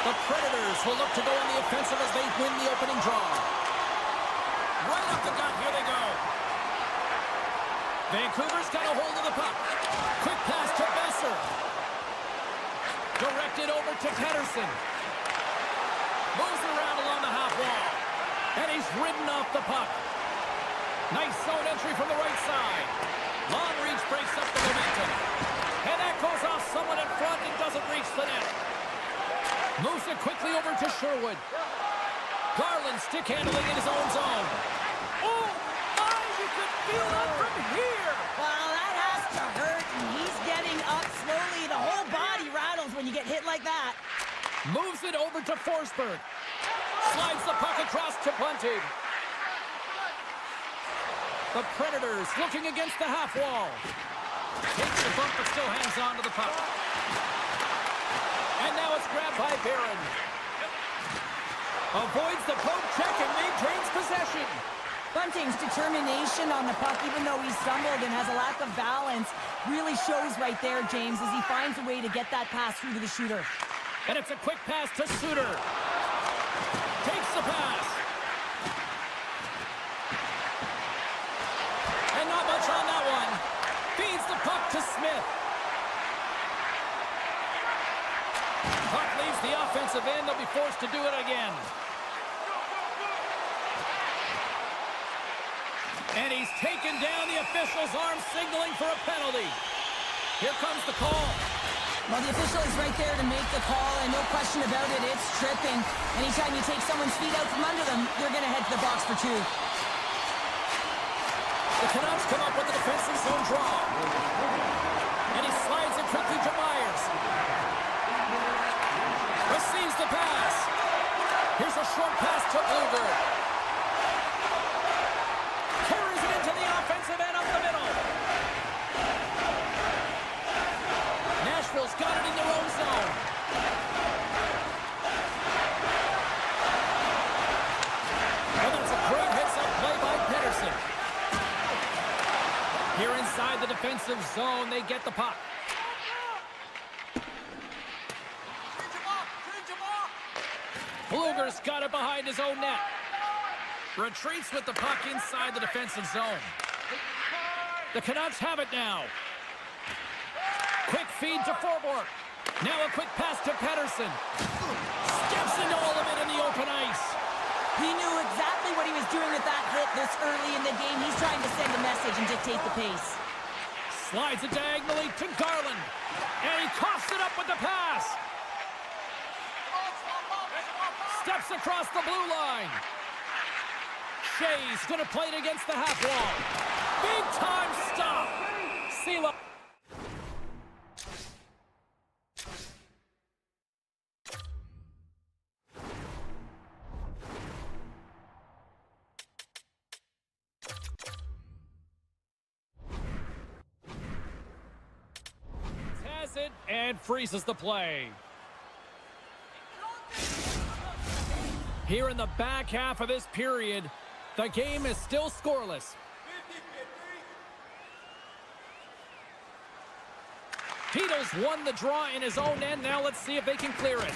The Predators will look to go on the offensive as they win the opening draw. Right up the gut, here they go. Vancouver's got a hold of the puck. Quick pass to Besser. Directed over to Pettersson. Moves around along the half wall. And he's ridden off the puck. Nice zone entry from the right side. Long reach breaks up the momentum. And that goes off someone in front and doesn't reach the net. Moves it quickly over to Sherwood. Garland stick handling in his own zone. Oh, my, you could feel it from here. Well, that has to hurt, and he's getting up slowly. The whole body rattles when you get hit like that. Moves it over to Forsberg. Slides the puck across to Bunting. The Predators looking against the half wall. Takes the bump, but still hangs on to the puck. And now it's grabbed by Barron. Avoids the poke check and maintains possession. Bunting's determination on the puck, even though he stumbled and has a lack of balance, really shows right there, James, as he finds a way to get that pass through to the shooter. And it's a quick pass to Suter. Takes the pass. And not much on that one. Feeds the puck to Smith. Puck leaves the offensive end. They'll be forced to do it again. And he's taken down. The official's arm signaling for a penalty. Here comes the call. Well, the official is right there to make the call, and no question about it, it's tripping. Anytime you take someone's feet out from under them, you're going to head to the box for two. The Canucks come up with a defensive zone draw. And he slides it quickly to Myers. Receives the pass. Here's a short pass to Bluger. Carries it into the offensive end up the middle. Nashville's got it in their own zone. And that's a great heads-up play by Pettersson. Here inside the defensive zone, they get the puck. Bluger's got it behind his own net. Retreats with the puck inside the defensive zone. The Canucks have it now. Quick feed to Forbort. Now a quick pass to Pettersson. Steps into all of it in the open ice. He knew exactly what he was doing with that hit this early in the game. He's trying to send a message and dictate the pace. Slides it diagonally to Garland. And he coughs it up with the pass. Steps across the blue line. Shea's going to play it against the half wall. Big time stop. Seal up. Has it and freezes the play. Here in the back half of this period, the game is still scoreless. Tito's won the draw in his own end. Now let's see if they can clear it.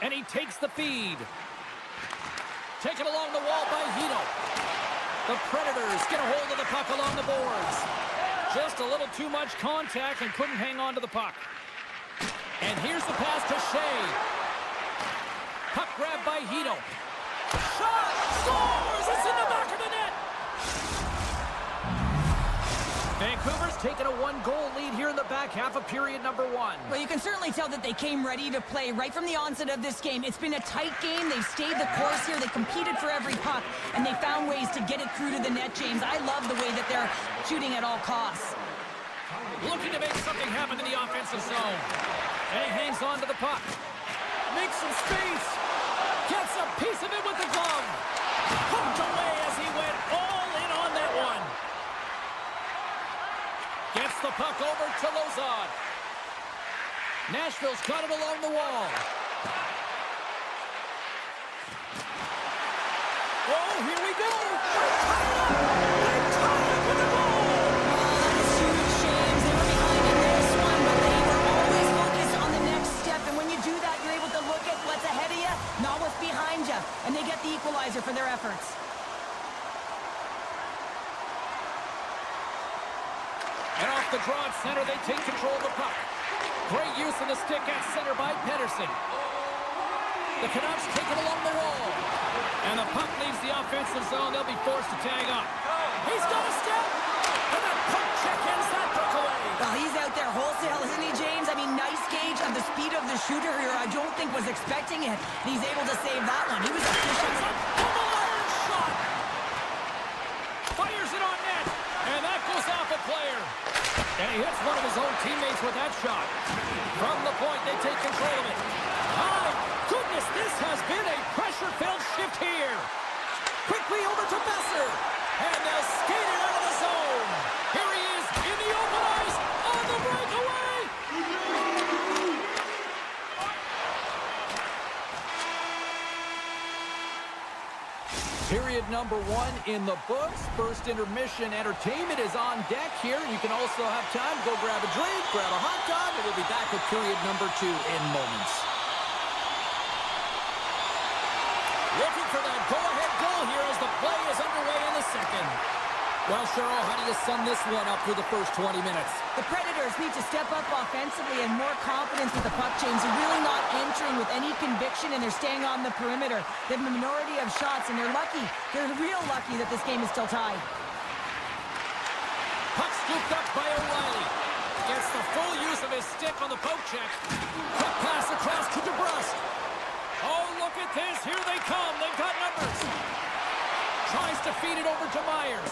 And he takes the feed. Taken along the wall by Hito. The Predators get a hold of the puck along the boards. Just a little too much contact and couldn't hang on to the puck. And here's the pass to Shea. Puck grab by Hito. Shot! Scores! It's in the back of the net! Vancouver's taken a one-goal lead here in the back half of period number one. Well, you can certainly tell that they came ready to play right from the onset of this game. It's been a tight game. They've stayed the course here. They competed for every puck, and they found ways to get it through to the net, James. I love the way that they're shooting at all costs. Looking to make something happen in the offensive zone. And he hangs on to the puck. Makes some space. Gets a piece of it with the glove. Poked away as he went all in on that one. Gets the puck over to Lozon. Nashville's got it along the wall. Oh, here we go. They're tied up. They're tied up with the goal. Huge James. They were behind in this one, but they were always focused on the next step. And when you and they get the equalizer for their efforts. And off the draw at center, they take control of the puck. Great use of the stick at center by Pedersen. The Canucks take it along the wall. And the puck leaves the offensive zone. They'll be forced to tag up. He's got a step. And the puck check ends that breakaway. Well, he's out there wholesale, isn't he, James? I mean, nice gauge of the speed of the shooter here. I don't think was expecting it. And he's able to save that one. He was efficient. Shot. Fires it on net. And that goes off a player. And he hits one of his own teammates with that shot. From the point, they take control of it. My goodness, this has been a pressure-filled shift here. Quickly over to Besser. And they'll skate it out of the zone. Here he is in the open ice on the breakaway. Period number 1 in the books. First intermission entertainment is on deck here. You can also have time to go grab a drink, grab a hot dog, and we'll be back with period number 2 in moments. Looking for that go-ahead goal here as the play is underway in the second. Well, Cheryl, how do you sum this one up through the first 20 minutes? The Predators need to step up offensively and more confidence with the puck, James. They're really not entering with any conviction, and they're staying on the perimeter. They have a minority of shots, and they're lucky. They're real lucky that this game is still tied. Puck scooped up by O'Reilly. Gets the full use of his stick on the poke check. Quick pass across to DeBrusque. Oh, look at this. Here they come. They've got numbers. Tries to feed it over to Myers.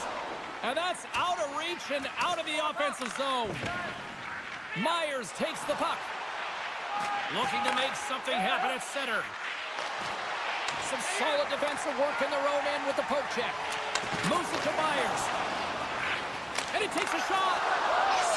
And that's out of reach and out of the offensive zone. Myers takes the puck. Looking to make something happen at center. Some solid defensive work in their own end with the poke check. Moves it to Myers. And he takes a shot.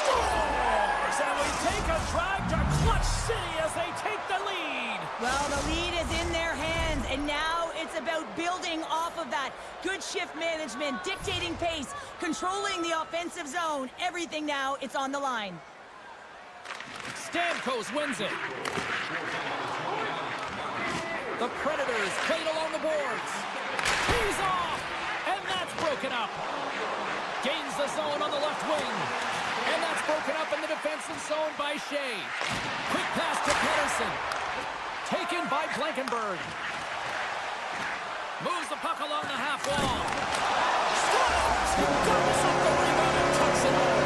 Scores! And we take a drive to Clutch City as they take the lead. Well, the lead is in their hands, and now it's about building off of that. Good shift management, dictating pace, controlling the offensive zone. Everything now, it's on the line. Stamkos wins it. The Predators played along the boards. He's off, and that's broken up. Gains the zone on the left wing. And that's broken up in the defensive zone by Shea. Quick pass to Pedersen. Taken by Blankenberg. Moves the puck along the half wall. Scores! He doubles up the rebound and tucks it home.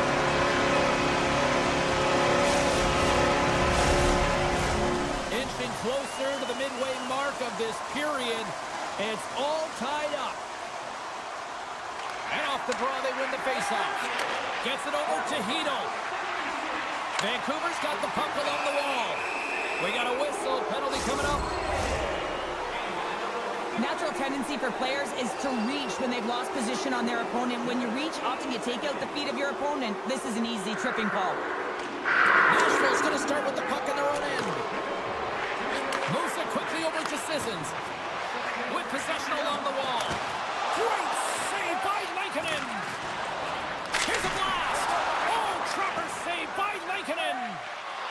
Inching closer to the midway mark of this period. It's all tied up. And off the draw, they win the faceoff. Gets it over to Hito. Vancouver's got the puck along the wall. We got a whistle. Penalty coming up. Natural tendency for players is to reach when they've lost position on their opponent. When you reach, often you take out the feet of your opponent. This is an easy tripping call. Nashville's going to start with the puck in their own end. Moves it quickly over to Sissons. With possession along the wall. Great save by Lankinen. Here's a blast. Oh, Trapper save by Lankinen.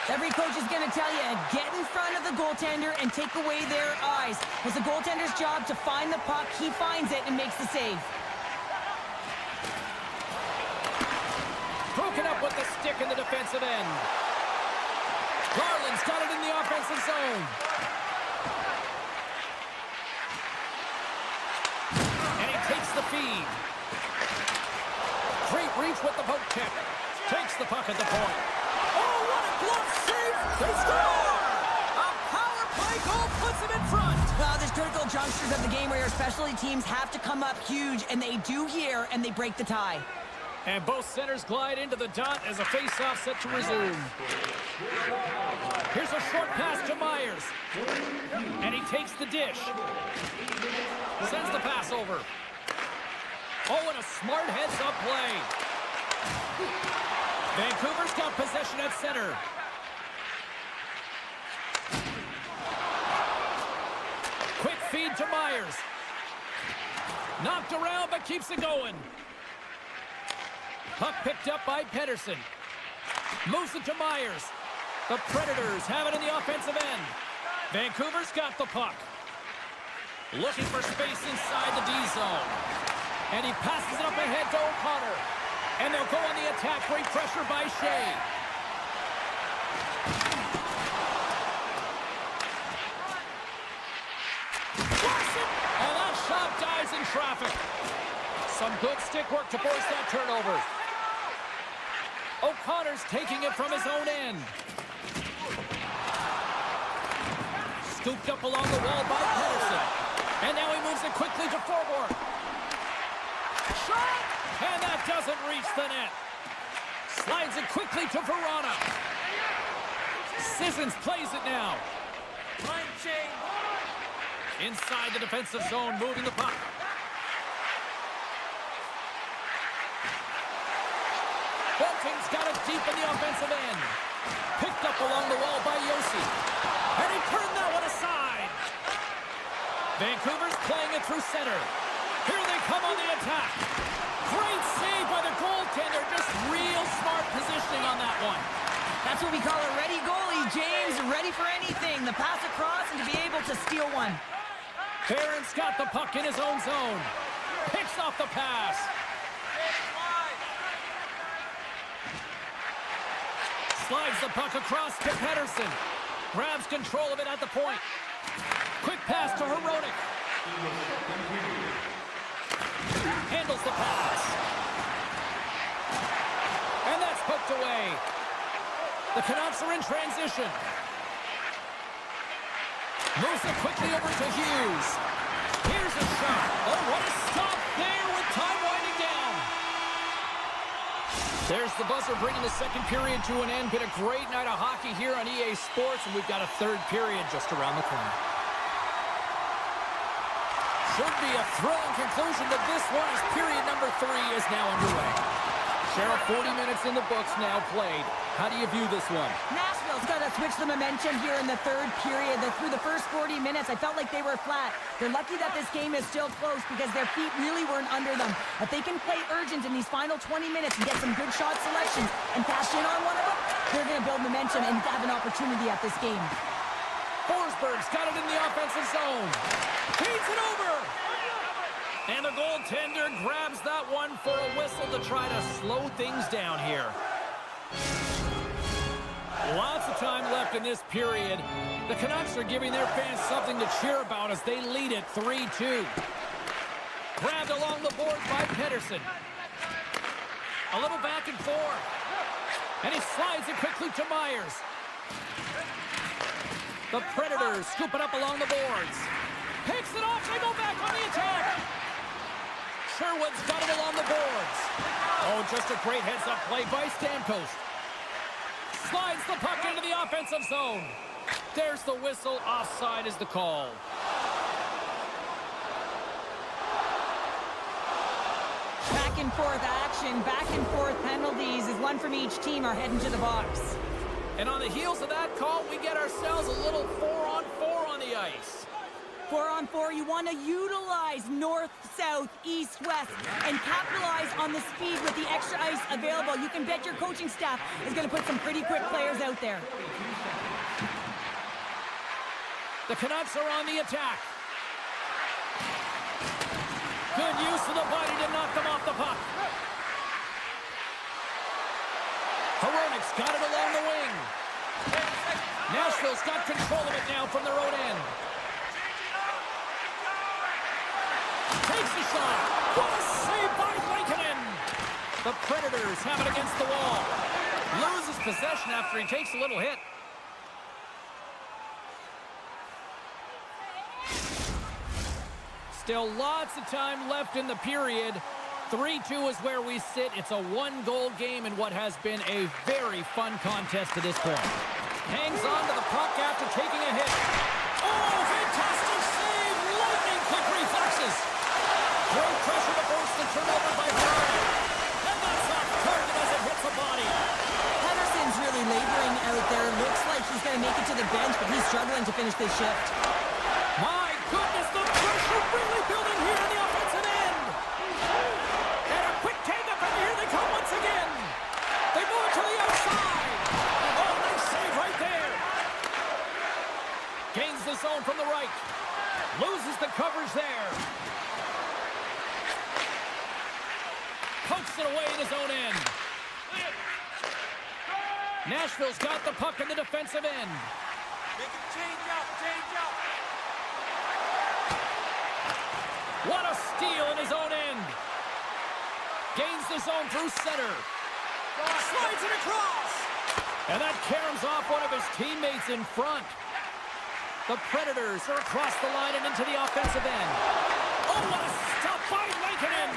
Every coach is going to tell you, get in front of the goaltender and take away their eyes. It's the goaltender's job to find the puck. He finds it and makes the save. Broken up with the stick in the defensive end. Garland's got it in the offensive zone. And he takes the feed. Great reach with the poke check. Takes the puck at the point. Oh, what a glove save! They score! A power play goal puts them in front. Well, there's critical junctures of the game where your specialty teams have to come up huge, and they do here, and they break the tie. And both centers glide into the dot as a face-off set to resume. Here's a short pass to Myers. And he takes the dish. Sends the pass over. Oh, and a smart heads-up play. Vancouver's got possession at center. Quick feed to Myers. Knocked around, but keeps it going. Puck picked up by Pedersen. Moves it to Myers. The Predators have it in the offensive end. Vancouver's got the puck. Looking for space inside the D zone. And he passes it up ahead to O'Connor. And they'll go on the attack. Great pressure by Shea. And that shot dies in traffic. Some good stick work to force that turnover. O'Connor's taking it from his own end. Scooped up along the wall by Pedersen. And now he moves it quickly to forward. Shot! And that doesn't reach the net. Slides it quickly to Verona. Sissons plays it now. Line change. Inside the defensive zone, moving the puck. Bolting's got it deep in the offensive end. Picked up along the wall by Yossi. And he turned that one aside. Vancouver's playing it through center. Here they come on the attack. Great save by the goaltender. Just real smart positioning on that one. That's what we call a ready goalie, James. Ready for anything. The pass across and to be able to steal one. Barron's got the puck in his own zone. Picks off the pass. Slides the puck across to Pedersen. Grabs control of it at the point. Quick pass to Heronic. Handles the pass. And that's poked away. The Canucks are in transition. Moves it quickly over to Hughes. Here's a shot. Oh, what a stop there with time winding down. There's the buzzer bringing the second period to an end. Been a great night of hockey here on EA Sports, and we've got a third period just around the corner. Should be a thrilling conclusion to this one as period number 3 is now underway. Cheryl, 40 minutes in the books now played. How do you view this one? Nashville's got to switch the momentum here in the third period. Through the first 40 minutes, I felt like they were flat. They're lucky that this game is still close because their feet really weren't under them. If they can play urgent in these final 20 minutes and get some good shot selections and cash in on one of them, they're going to build momentum and have an opportunity at this game. Forsberg's got it in the offensive zone. Feeds it over. And the goaltender grabs that one for a whistle to try to slow things down here. Lots of time left in this period. The Canucks are giving their fans something to cheer about as they lead it 3-2. Grabbed along the board by Pedersen. A little back and forth. And he slides it quickly to Myers. The Predators scoop it up along the boards. Picks it off. They go back on the attack. Sherwood's got it along the boards. Oh, just a great heads-up play by Stamkos. Slides the puck into the offensive zone. There's the whistle. Offside is the call. Back and forth action, back and forth penalties as one from each team are heading to the box. And on the heels of that call, we get ourselves a little 4-on-4 on the ice. 4-on-4, you want to utilize north, south, east, west, and capitalize on the speed with the extra ice available. You can bet your coaching staff is going to put some pretty quick players out there. The Canucks are on the attack. Good use of the body to knock them off the puck. Heronic's got it along the wing. Nashville's got control of it now from their own end. Takes the shot. What a save by Lankinen. The Predators have it against the wall. Loses possession after he takes a little hit. Still lots of time left in the period. 3-2 is where we sit. It's a one-goal game in what has been a very fun contest to this point. Hangs on to the puck after taking a hit. Oh, fantastic save! Lightning quick reflexes. Great pressure to force the turnover by Brown. And that's off target as it hits the body. Henderson's really laboring out there. Looks like he's going to make it to the bench, but he's struggling to finish this shift. My goodness, the pressure really building here in the offensive end. And a quick take-up, and here they come once again. They move it to the outside. Oh, nice save right there. Gains the zone from the right. Loses the coverage there. Pokes it away in his own end. Nashville's got the puck in the defensive end. Make it change up, change up. What a steal in his own end. Gains the zone through center. Slides it across. And that caroms off one of his teammates in front. The Predators are across the line and into the offensive end. Oh, what a stop by Lankinen.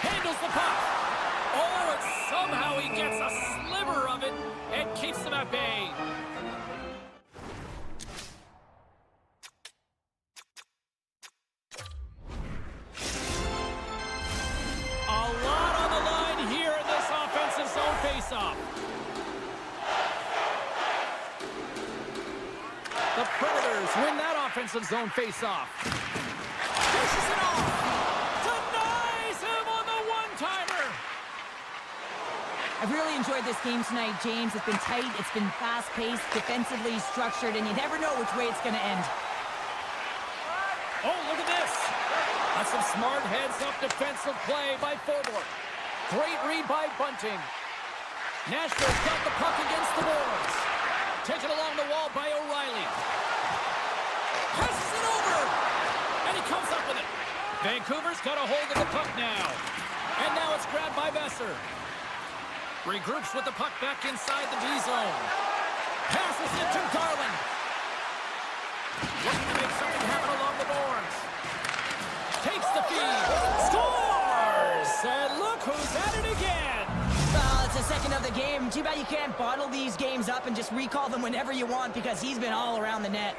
Handles the puck. Oh, and somehow he gets a sliver of it and keeps them at bay. A lot on the line here in this offensive zone faceoff. The Predators win that offensive zone faceoff. Pushes it off. Denies him on the one-timer. I've really enjoyed this game tonight, James. It's been tight, it's been fast-paced, defensively structured, and you never know which way it's going to end. Oh, look at this. That's some smart heads-up defensive play by Forward. Great read by Bunting. Nashville's got the puck against the boards. Taken along the wall by O'Reilly. Passes it over. And he comes up with it. Vancouver's got a hold of the puck now. And now it's grabbed by Besser. Regroups with the puck back inside the D-zone. Passes it to Garland. Looking to make something happen along the boards. Takes the feed. Scores! And look who's at it again. Well, it's the second of the game. Too bad you can't bottle these games up and just recall them whenever you want because he's been all around the net.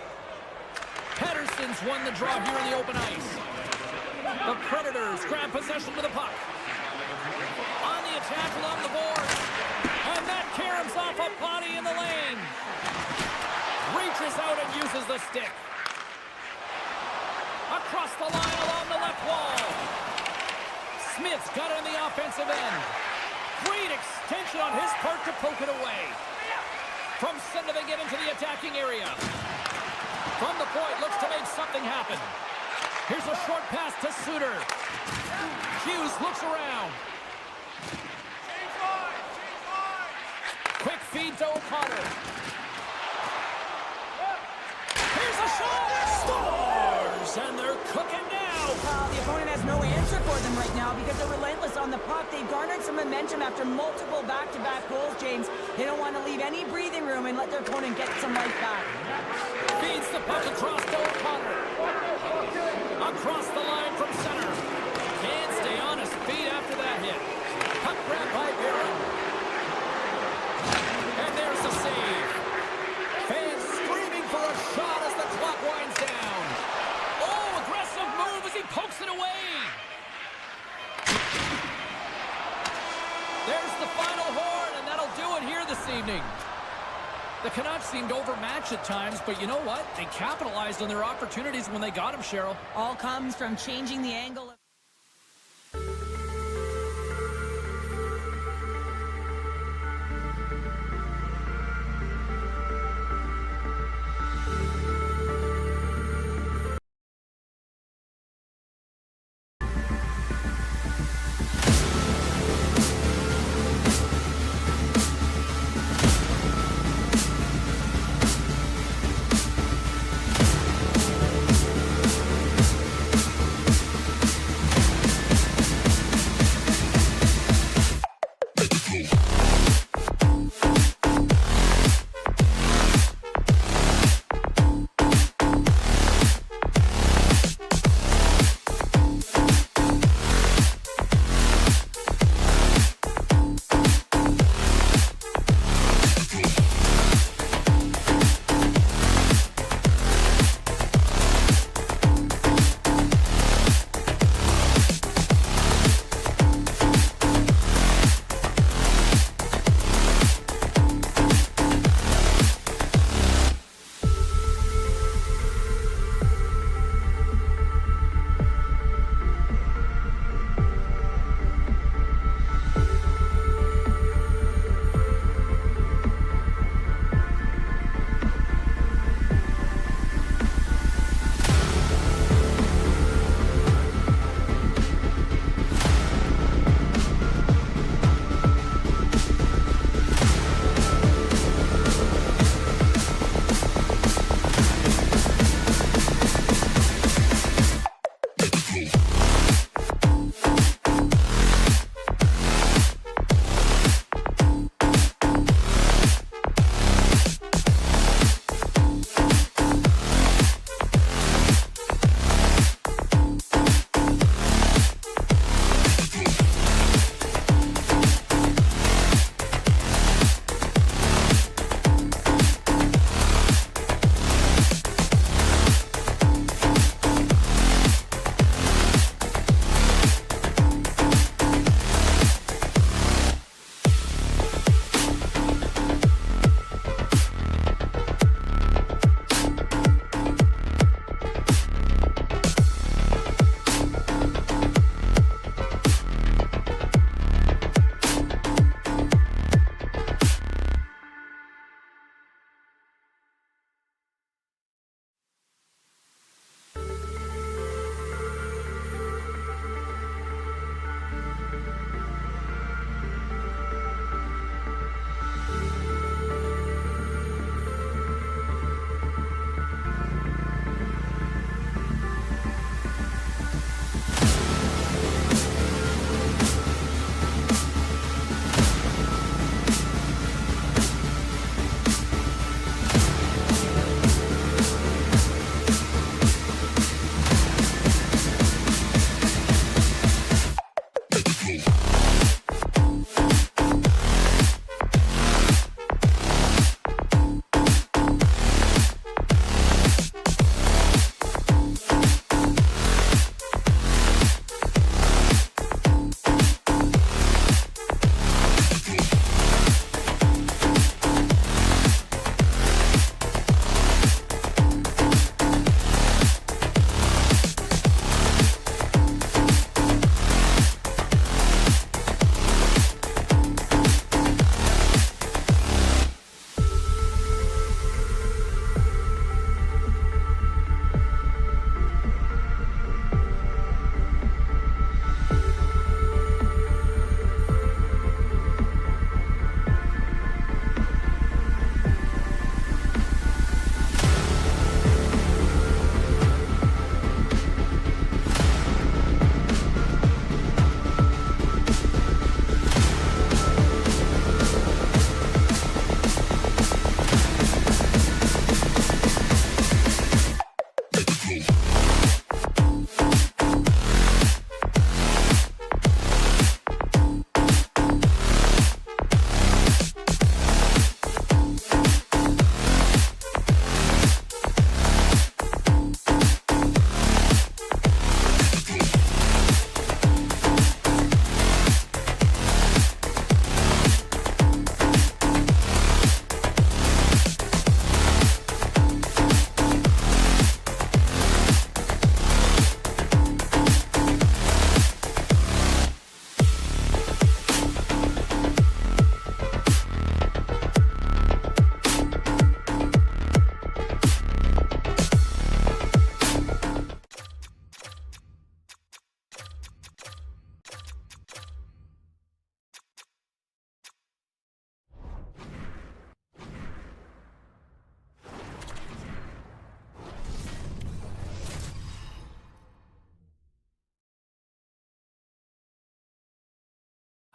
Pettersson's won the draw here in the open ice. The Predators grab possession of the puck. On the attack along the boards. And that caroms off a body in the lane. Reaches out and uses the stick. Across the line along the left wall. Smith's got it in the offensive end. Great extension on his part to poke it away. From center they get into the attacking area. From the point, looks to make something happen. Here's a short pass to Suter. Hughes looks around. Change line, change line. Quick feed to O'Connor. Here's a shot. Scores! And they're cooking now. The opponent has no answer for them right now because they're relentless on the puck. They've garnered some momentum after multiple back-to-back goals, James. They don't want to leave any breathing room and let their opponent get some life back. Feeds the puck across to O'Connor. Across the line from center. Can't stay on his feet after that hit. Puck grab by Barron. And there's the save. Fans screaming for a shot as the clock winds down. Oh, aggressive move as he pokes it away. There's the final horn, and that'll do it here this evening. The Canucks seemed overmatched at times, but you know what? They capitalized on their opportunities when they got them, Cheryl. All comes from changing the angle of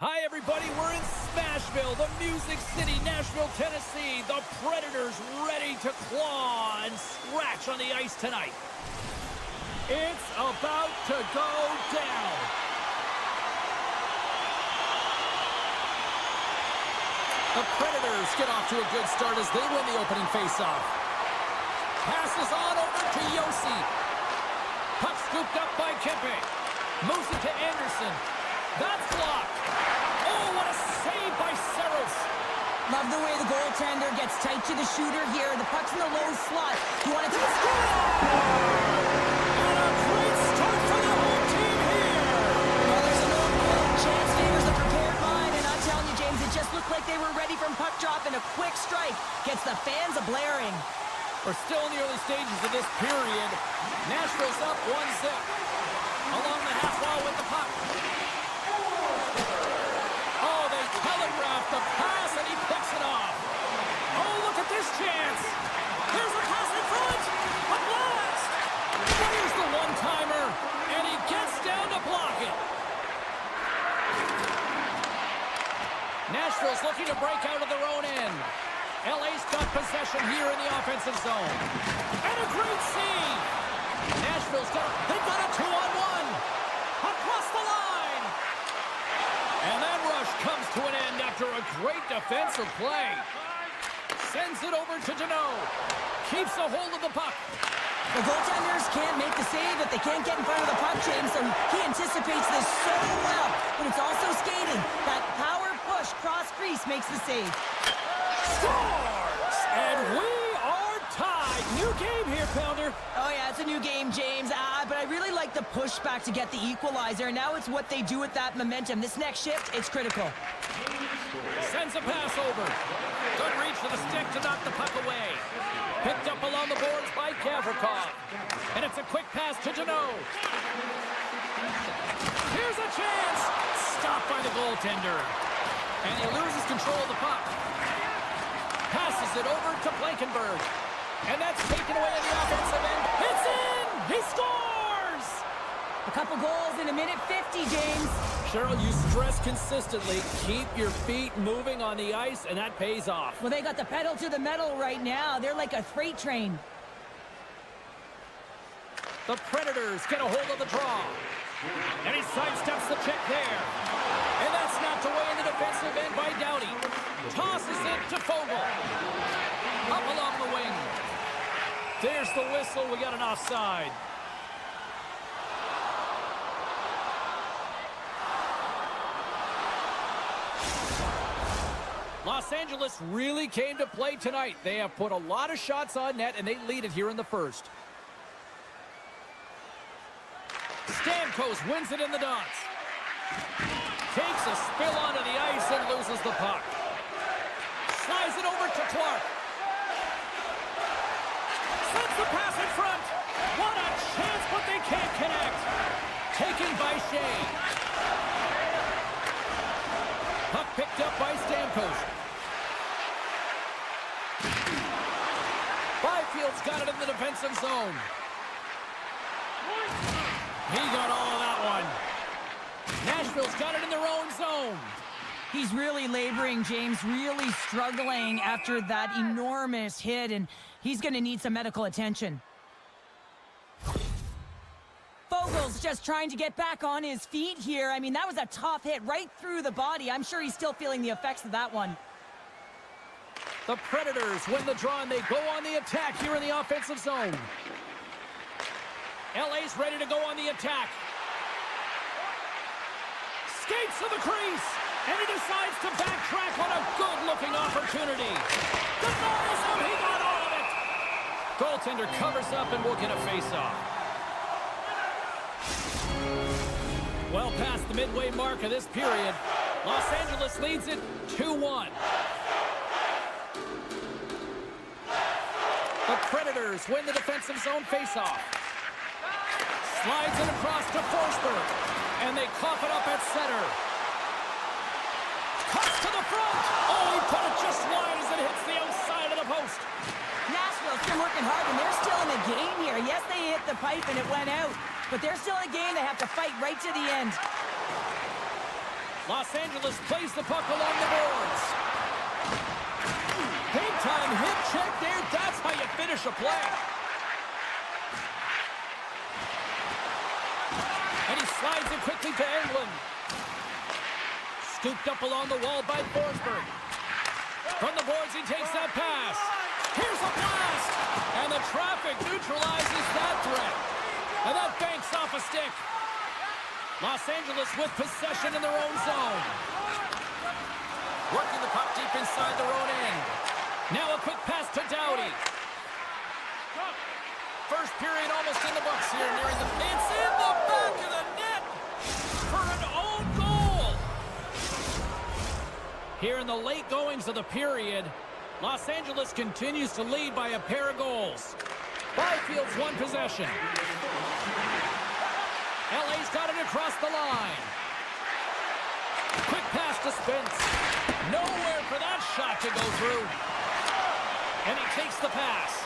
Hi, everybody. We're in Nashville, the Music City, Nashville, Tennessee. The Predators ready to claw and scratch on the ice tonight. It's about to go down. The Predators get off to a good start as they win the opening faceoff. Passes on over to Yossi. Puck scooped up by Kempe. Moves it to Anderson. That's blocked. Oh, what a save by Saros. Love the way the goaltender gets tight to the shooter here. The puck's in the low slot. You want it to score? And a great start for the home team here. Well, there's an own quote. Chance favors the prepared mind. And I'm telling you, James, it just looked like they were ready from puck drop, and a quick strike gets the fans a-blaring. We're still in the early stages of this period. Nashville's up 1-0. Along the half wall with the puck. Oh, they telegraphed the pass, and he picks it off. Oh, look at this chance. Here's a pass in front. A blast. Here's the one-timer, and he gets down to block it. Nashville's looking to break out of their own end. LA's got possession here in the offensive zone. And a great save. They've got a 2-on-1. Across the line. And that rush comes to an end after a great defensive play. Sends it over to Deneau. Keeps a hold of the puck. The goaltenders can't make the save if they can't get in front of the puck, James, so he anticipates this so well. But it's also skating. That power push cross crease makes the save. Scores! And we are tied. New game here, Pounder. Oh, yeah, it's a new game, James. But I really like the pushback to get the equalizer. And now it's what they do with that momentum. This next shift, it's critical. Sends a pass over. Good reach to the stick to knock the puck away. Picked up along the boards by Gavrikov. And it's a quick pass to Deneau. Here's a chance. Stopped by the goaltender. And he loses control of the puck. Passes it over to Blankenberg. And that's taken away in the offensive end. It's in! He scores! A couple goals in a minute 50, James. Cheryl, you stress consistently, keep your feet moving on the ice, and that pays off. Well, they got the pedal to the metal right now. They're like a freight train. The Predators get a hold of the draw. And he sidesteps the check there. And that's knocked away in the defensive end by Doughty. Tosses it to Fogle. Up along the wing. There's the whistle. We got an offside. Los Angeles really came to play tonight. They have put a lot of shots on net, and they lead it here in the first. Stamkos wins it in the dots. Takes a spill onto the ice and loses the puck. Slides it over to Clark. Sends the pass in front. What a chance, but they can't connect. Taken by Shea. Puck picked up by Stamkos. Byfield's got it in the defensive zone. He got all of that one. Nashville's got it in their own zone. He's really laboring, James, really struggling after that enormous hit, and he's going to need some medical attention. Fogel's just trying to get back on his feet here. I mean, that was a tough hit right through the body. I'm sure he's still feeling the effects of that one. The Predators win the draw, and they go on the attack here in the offensive zone. LA's ready to go on the attack. Skates to the crease, and he decides to backtrack on a good-looking opportunity. Denies him, he got all of it. Goaltender covers up, and we'll get a face-off. Well past the midway mark of this period, Los Angeles leads it 2-1. The Predators win the defensive zone faceoff. Slides it across to Forsberg, and they cough it up at center. Cuts to the front. Oh, he put it just wide as it hits the outside of the post. Nashville's been working hard, and they're still in the game here. Yes, they hit the pipe, and it went out. But they're still in a game. They have to fight right to the end. Los Angeles plays the puck along the boards. Big time hip check there. That's how you finish a play. And he slides it quickly to England. Scooped up along the wall by Forsberg. From the boards, he takes that pass. Here's a blast! And the traffic neutralizes that threat. And that banks off a stick. Los Angeles with possession in their own zone. Working the puck deep inside their own end. Now a quick pass to Doughty. First period almost in the books here, nearing the... It's in the back of the net for an own goal. Here in the late goings of the period, Los Angeles continues to lead by a pair of goals. Byfield's one possession. LA's got it across the line. Quick pass to Spence. Nowhere for that shot to go through. And he takes the pass.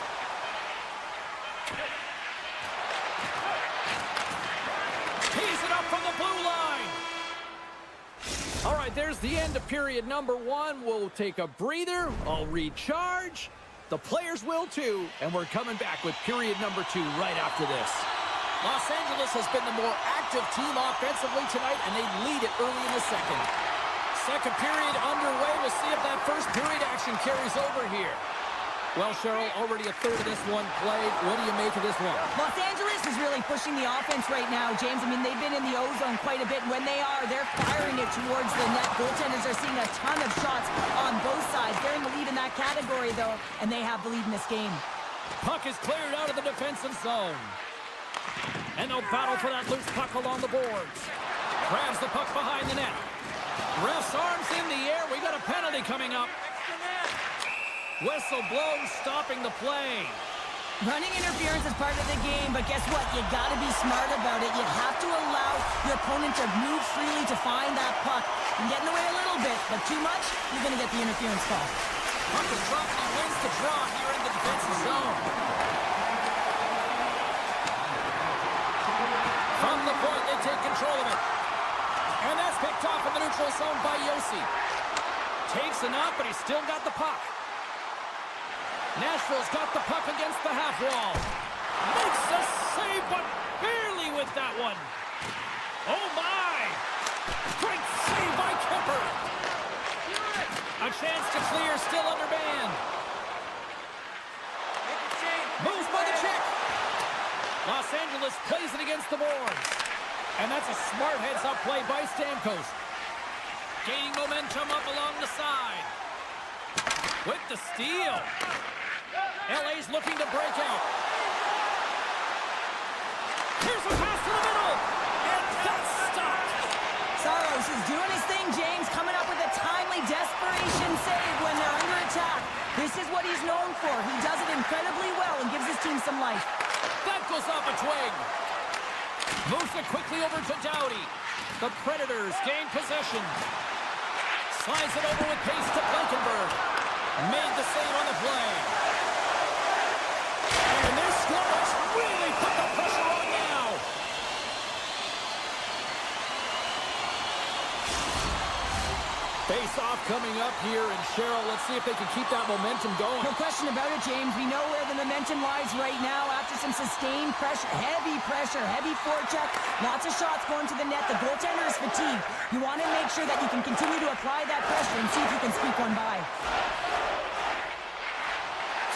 Tees it up from the blue line. All right, there's the end of period number one. We'll take a breather. I'll recharge. The players will too. And we're coming back with period number two right after this. Los Angeles has been the more active team offensively tonight, and they lead it early in the second. Second period underway. We'll see if that first period action carries over here. Well, Cheryl, already a third of this one played. What do you make of this one? Los Angeles is really pushing the offense right now, James. I mean, they've been in the O-zone quite a bit. When they are, they're firing it towards the net. Goaltenders are seeing a ton of shots on both sides. They're in the lead in that category, though, and they have the lead in this game. Puck is cleared out of the defensive zone. And they'll battle for that loose puck along the boards. Grabs the puck behind the net. Ref's arms in the air. We got a penalty coming up. Whistle blows, stopping the play. Running interference is part of the game, but guess what? You got to be smart about it. You have to allow your opponent to move freely to find that puck. You're getting away a little bit, but too much, you're going to get the interference call. Puck is dropped, and he wins the draw here in the defensive zone. From the point, they take control of it. And that's picked off in the neutral zone by Yossi. Takes a knock, but he's still got the puck. Nashville's got the puck against the half wall. Makes the save, but barely with that one. Oh, my! Great save by Kemper. A chance to clear, still under band. Moves by the check. Los Angeles plays it against the boards. And that's a smart heads-up play by Stamkos. Gaining momentum up along the side. With the steal. LA's looking to break out. Here's a pass to the middle. And that's stopped. Saros is doing his thing, James, coming up with a timely desperation save when they're under attack. This is what he's known for. He does it incredibly well and gives his team some life. That goes off a twig. Moves it quickly over to Doughty. The Predators gain possession. Slides it over with pace to Blankenberg. Made the save on the play. And this scorers really put the pressure on now. Face-off coming up here, and Cheryl, let's see if they can keep that momentum going. No question about it, James. We know where the momentum lies right now after some sustained pressure, heavy forecheck, lots of shots going to the net. The goaltender is fatigued. You want to make sure that you can continue to apply that pressure and see if you can squeak one by.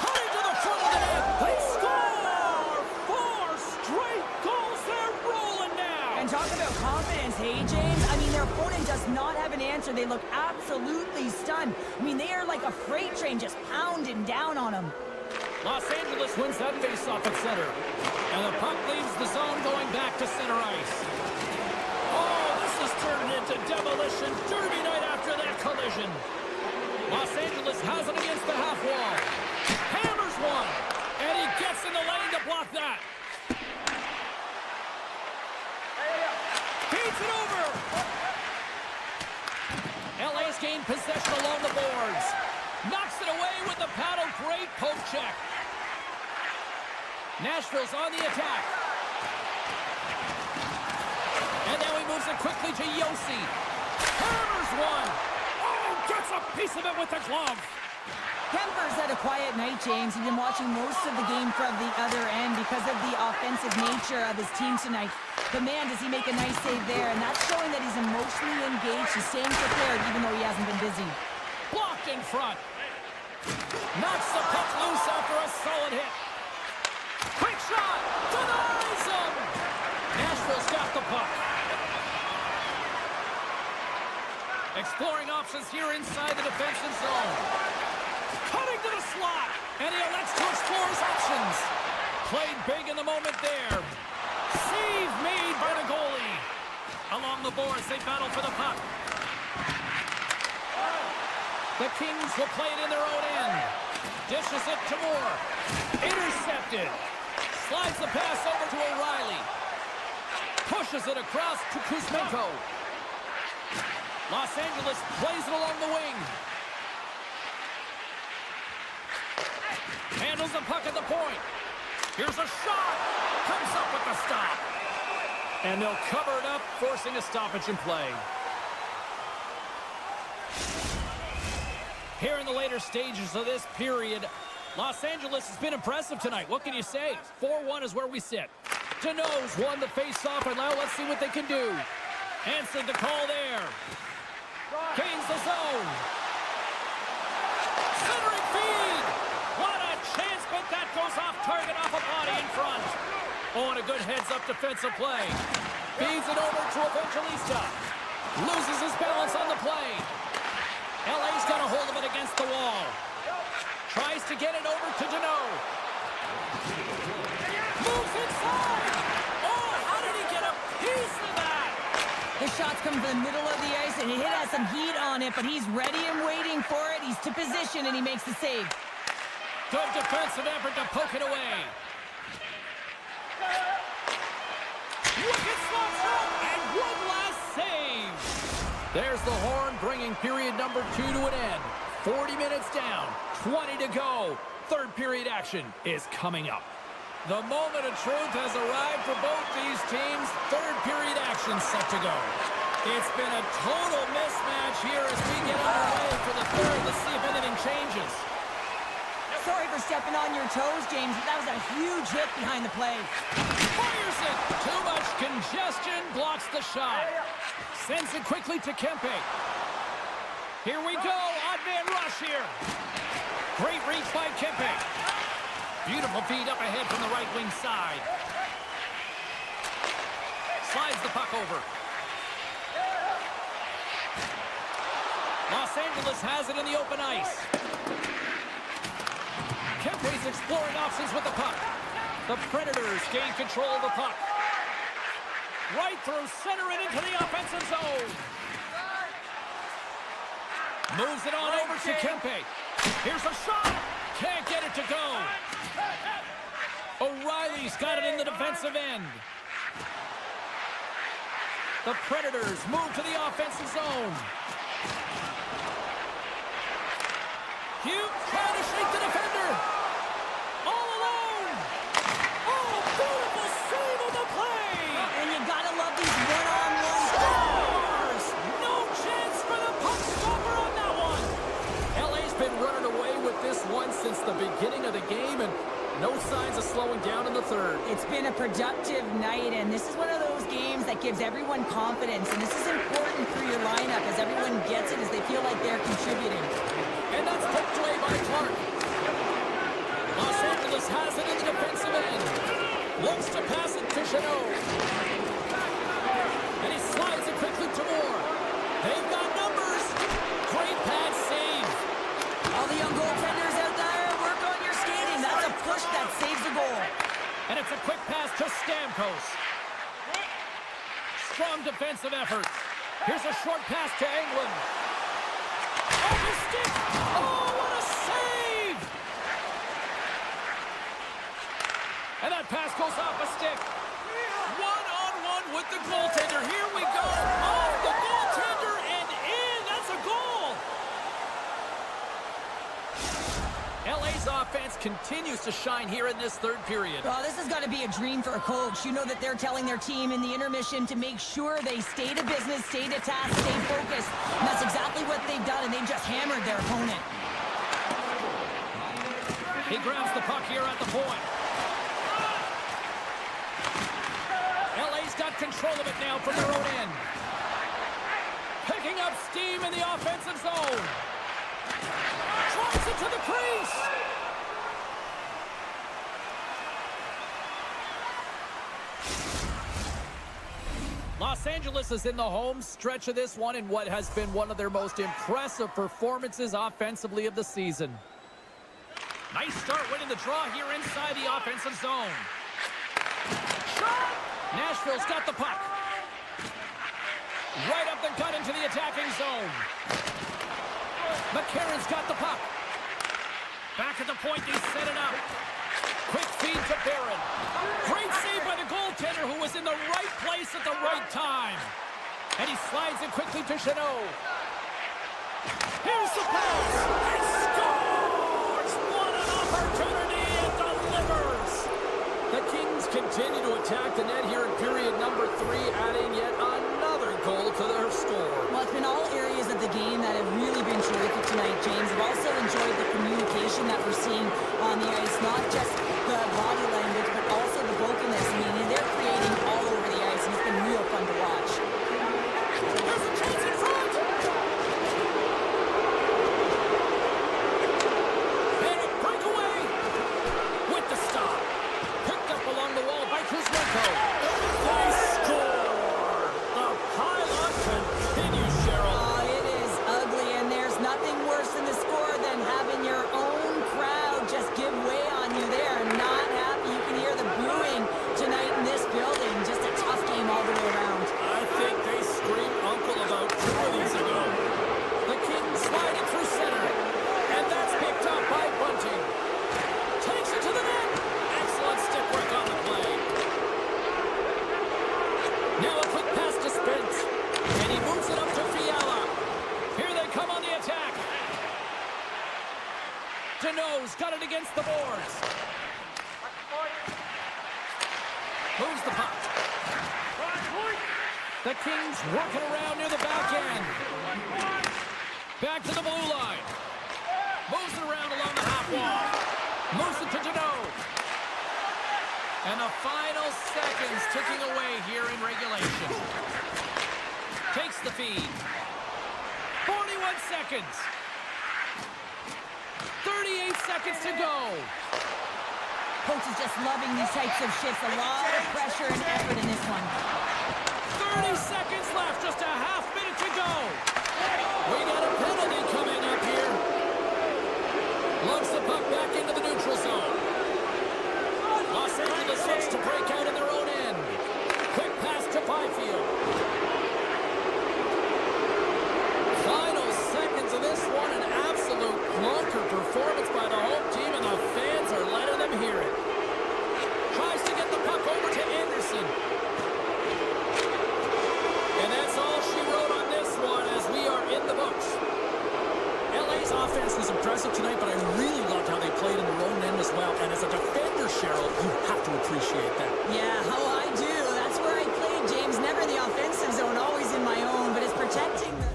Coming to the front of the net. They score! 4 straight goals. They're rolling now. And talk about confidence, hey, James? I mean, their opponent does not have an answer. They look absolutely stunned. I mean, they are like a freight train just pounding down on them. Los Angeles wins that face-off at center. And the puck leaves the zone going back to center ice. Oh, this has turned into demolition derby night after that collision. Los Angeles has it against the half wall. Hammers one. And he gets in the lane to block that. Feeds it over. LA's gained possession along the boards. Knocks it away with the paddle. Great poke check. Nashville's on the attack. And now he moves it quickly to Yossi. Hammers one. Oh, gets a piece of it with the glove. Kemper's had a quiet night, James. He's been watching most of the game from the other end because of the offensive nature of his team tonight. But man, does he make a nice save there, and that's showing that he's emotionally engaged. He's staying prepared even though he hasn't been busy. Blocked in front. Knocks the puck loose after a solid hit. Quick shot. Denies him. Nashville's got the puck. Exploring options here inside the defensive zone. Cutting to the slot. And he elects to explore his options. Played big in the moment there. Save made by the goalie. Along the boards, they battle for the puck. The Kings will play it in their own end. Dishes it to Moore. Intercepted. Slides the pass over to O'Reilly. Pushes it across to Kuzmenko. Los Angeles plays it along the wing. Handles the puck at the point. Here's a shot. Comes up with the stop. And they'll cover it up, forcing a stoppage in play. Here in the later stages of this period, Los Angeles has been impressive tonight. What can you say? 4-1 is where we sit. Deneau's won the face-off, and now let's see what they can do. Answered the call there. Gains the zone. Centering feed. What a chance, but that goes off target, off a body in front. Oh, and a good heads-up defensive play. Feeds it over to Evangelista. Loses his balance on the play. LA's got a hold of it against the wall. Tries to get it over to Deneau. Moves inside. Oh, how did he get a piece of that? His shots come to the middle of the ice, and he has some heat on it, but he's ready and waiting for it. He's to position, and he makes the save. Good defensive effort to poke it away. Wicked slot shot, and one last save. There's the horn, bringing period number 2 to an end. 40 minutes down, 20 to go. Third period action is coming up. The moment of truth has arrived for both these teams. Third period action set to go. It's been a total mismatch here as we get underway for the third. Let's see if anything changes. Sorry for stepping on your toes, James, but that was a huge hit behind the play. Fires it. Too much congestion. Blocks the shot. Sends it quickly to Kempe. Here we go. Odd man rush here. Great reach by Kempe. Beautiful feed up ahead from the right wing side. Slides the puck over. Los Angeles has it in the open ice. Kempe's exploring options with the puck. The Predators gain control of the puck. Right through center and into the offensive zone. Moves it on over to Kempe. Here's a shot. Can't get it to go. O'Reilly's got it in the defensive end. The Predators move to the offensive zone. Hugh trying to shake the defender. All alone. Oh, beautiful save of the play. And you gotta love these one-on-one Scores! No chance for the puck stopper on that one. LA's been running away with this one since the beginning of the game, and no signs of slowing down in the third. It's been a productive night, and this is one of those games that gives everyone confidence, and this is important for your lineup as everyone gets it, as they feel like they're contributing. And that's poked away by Clark. Los Angeles has it in the defensive end. Looks to pass it to Deneau. And he slides it quickly to Moore. They've got numbers. Great pad save. All the young goaltenders out there, work on your skating. That's a push that saves the goal. And it's a quick pass to Stamkos. Strong defensive effort. Here's a short pass to Englund. Oh, his stick! Oh, what a save! And that pass goes off a stick. One-on-one with the goaltender. Here we go. Off the goaltender and in. That's a goal. LA's LA's offense continues to shine here in this third period. Well, this has got to be a dream for a coach. You know that they're telling their team in the intermission to make sure they stay to business, stay to task, stay focused. And that's exactly what they've done, and they've just hammered their opponent. He grabs the puck here at the point. LA's got control of it now from their own end. Picking up steam in the offensive zone. Drives it to the crease. Los Angeles is in the home stretch of this one in what has been one of their most impressive performances offensively of the season. Nice start winning the draw here inside the offensive zone. Shot! Nashville's got the puck. Right up the gut into the attacking zone. McCarron's got the puck. Back at the point, they set it up. Quick feed to Barron. Great save by the goaltender who was in the right place at the right time. And he slides it quickly to Chanot. Here's the pass. He scores! What an opportunity! It delivers! The Kings continue to attack the net here in period number 3, adding yet another goal to their score. Well, it's been all areas of the game that have really been terrific tonight, James. I've also enjoyed the communication that we're seeing on the ice, not just the body language, but also the vocalness. I mean, they're creating all over the ice, and it's been real fun to watch. There's a chance in front! And a breakaway! With the stop. Picked up along the wall by Kuzmenko. They score! The pile-on continues, Cheryl. Oh, it is ugly, and there's nothing worse in the score than having your own crowd just give way on you. They are not happy. You can hear the booing tonight in this building. Just a tough game all the way around. I think they screamed uncle about 2 of these ago. The Kings slide it through center. And that's picked up by Bunting. Takes it to the net. Excellent stick work on the play. Now a quick pass to Spence. And he moves it up to Fiala. Here they come on the attack. Deneau's got it against the boards. Moves the puck. The Kings working around near the back end. Back to the blue line. Moves it around along the half wall. Moves it to Deneau. And the final seconds ticking away here in regulation. Takes the feed. 41 seconds. 38 seconds to go. Coach is just loving these types of shifts. A lot of pressure and effort in this one. 30 seconds left. Just a half minute to go. We got a penalty coming up here. Lugs the puck back into the neutral zone. Los Angeles looks to break out in their own end. Quick pass to Byfield. Final seconds of this one. An absolute clunker performance by the home team, and the fans are letting them hear it. Tries to get the puck over to Anderson. And that's all she wrote on this one as we are in the books. LA's offense was impressive tonight, but I really loved how they played in their own end as well. And as a defender, Cheryl, you have to appreciate that. Yeah, oh, I do. That's where I played, James. Never in the offensive zone, always in my own, but it's protecting the...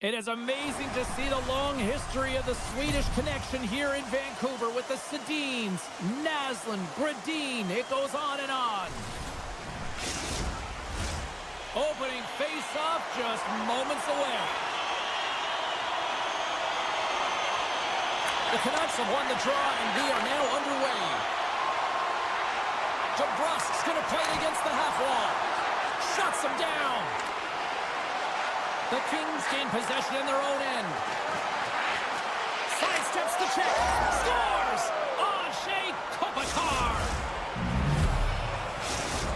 It is amazing to see the long history of the Swedish connection here in Vancouver with the Sedins, Naslund, Gradin. It goes on and on. Opening face-off just moments away. The Canucks have won the draw, and we are now underway. DeBrusk's going to play it against the half wall. Shuts him down. The Kings gain possession in their own end. Sidesteps the check. Scores! Shea Kopitar.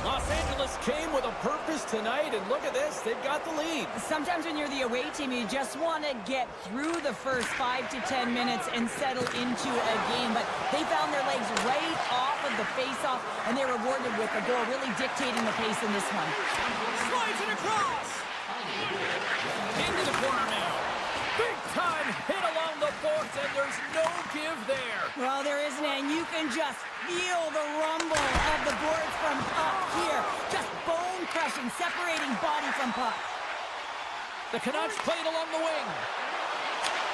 Los Angeles came with a purpose tonight, and look at this. They've got the lead. Sometimes when you're the away team, you just want to get through the first 5 to 10 minutes and settle into a game. But they found their legs right off of the face-off, and they were rewarded with a goal, really dictating the pace in this one. Slides it across. Into the corner now. Big time hit along the boards, and there's no give there. Well, there isn't, and you can just feel the rumble of the boards from up here. Just bone-crushing, separating body from puck. The Canucks played along the wing.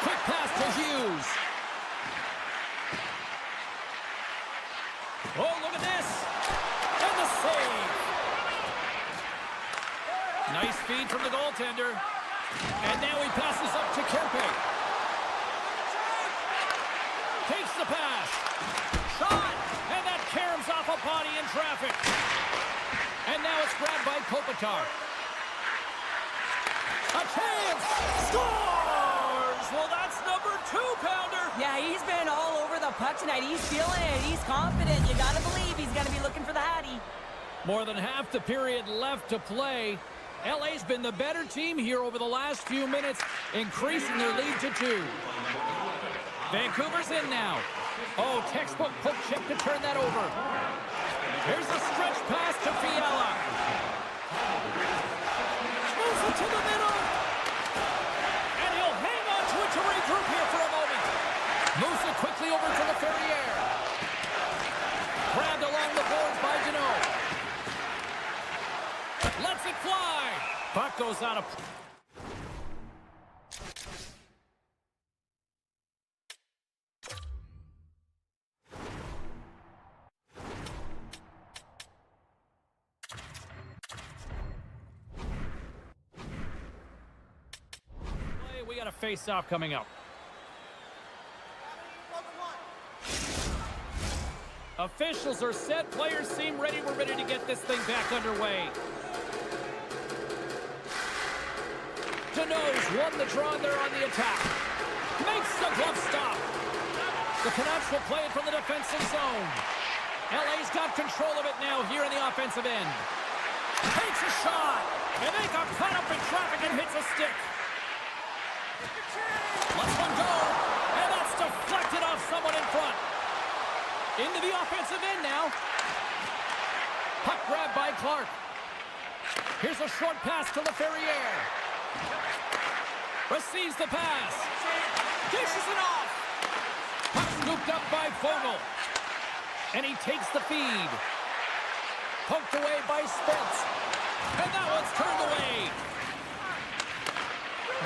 Quick pass to Hughes. Oh, look at this. And the save. Nice feed from the goaltender. And now he passes up to Kempe. Takes the pass. Shot! And that caroms off a body in traffic. And now it's grabbed by Kopitar. A chance! Scores! Well, that's number 2-pounder. Yeah, he's been all over the puck tonight. He's feeling it. He's confident. You got to believe he's going to be looking for the Hattie. More than half the period left to play. LA's been the better team here over the last few minutes, increasing their lead to 2. Vancouver's in now. Oh, textbook poke check to turn that over. Here's a stretch pass to Fiala. Moves it to the middle. And he'll hang on to it to regroup here for a moment. Moves it quickly over to the Ferrier. Grabbed along the boards by Deneau. Lets it fly. Puck goes out of... We got a face-off coming up. Officials are set. Players seem ready. We're ready to get this thing back underway. Deneau's won the draw there on the attack. Makes the glove stop. The Canucks will play it from the defensive zone. LA's got control of it now here in the offensive end. Takes a shot. And they got caught up in traffic and hits a stick. Lets one go. And that's deflected off someone in front. Into the offensive end now. Puck grabbed by Clark. Here's a short pass to LaFerriere. Receives the pass. Dishes it off. Puck scooped up by Fogle. And he takes the feed. Poked away by Spence. And that one's turned away.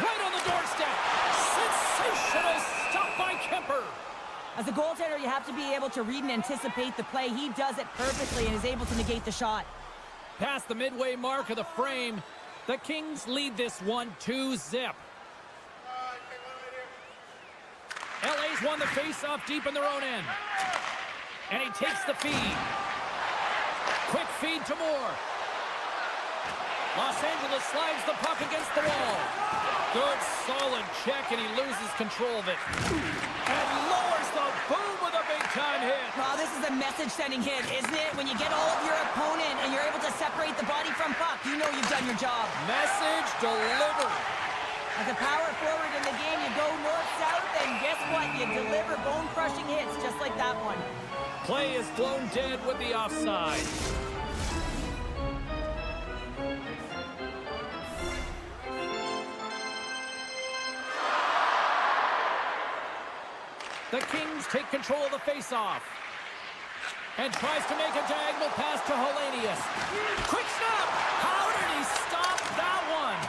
Right on the doorstep. Sensational stop by Kemper. As a goaltender, you have to be able to read and anticipate the play. He does it perfectly and is able to negate the shot. Past the midway mark of the frame, the Kings lead this one 2-0. LA's won the face-off deep in their own end. And he takes the feed. Quick feed to Moore. Los Angeles slides the puck against the wall. Good, solid check, and he loses control of it. And lowers the boom with a big-time hit. Well, this is a message-sending hit, isn't it? When you get all of your opponent and you're able to separate the body from puck, you know you've done your job. Message delivered. As a power forward in the game, you go north-south, and guess what? You deliver bone-crushing hits just like that one. Play is blown dead with the offside. The Kings take control of the face-off. And tries to make a diagonal pass to Hellenius. Quick snap! How did he stop that one?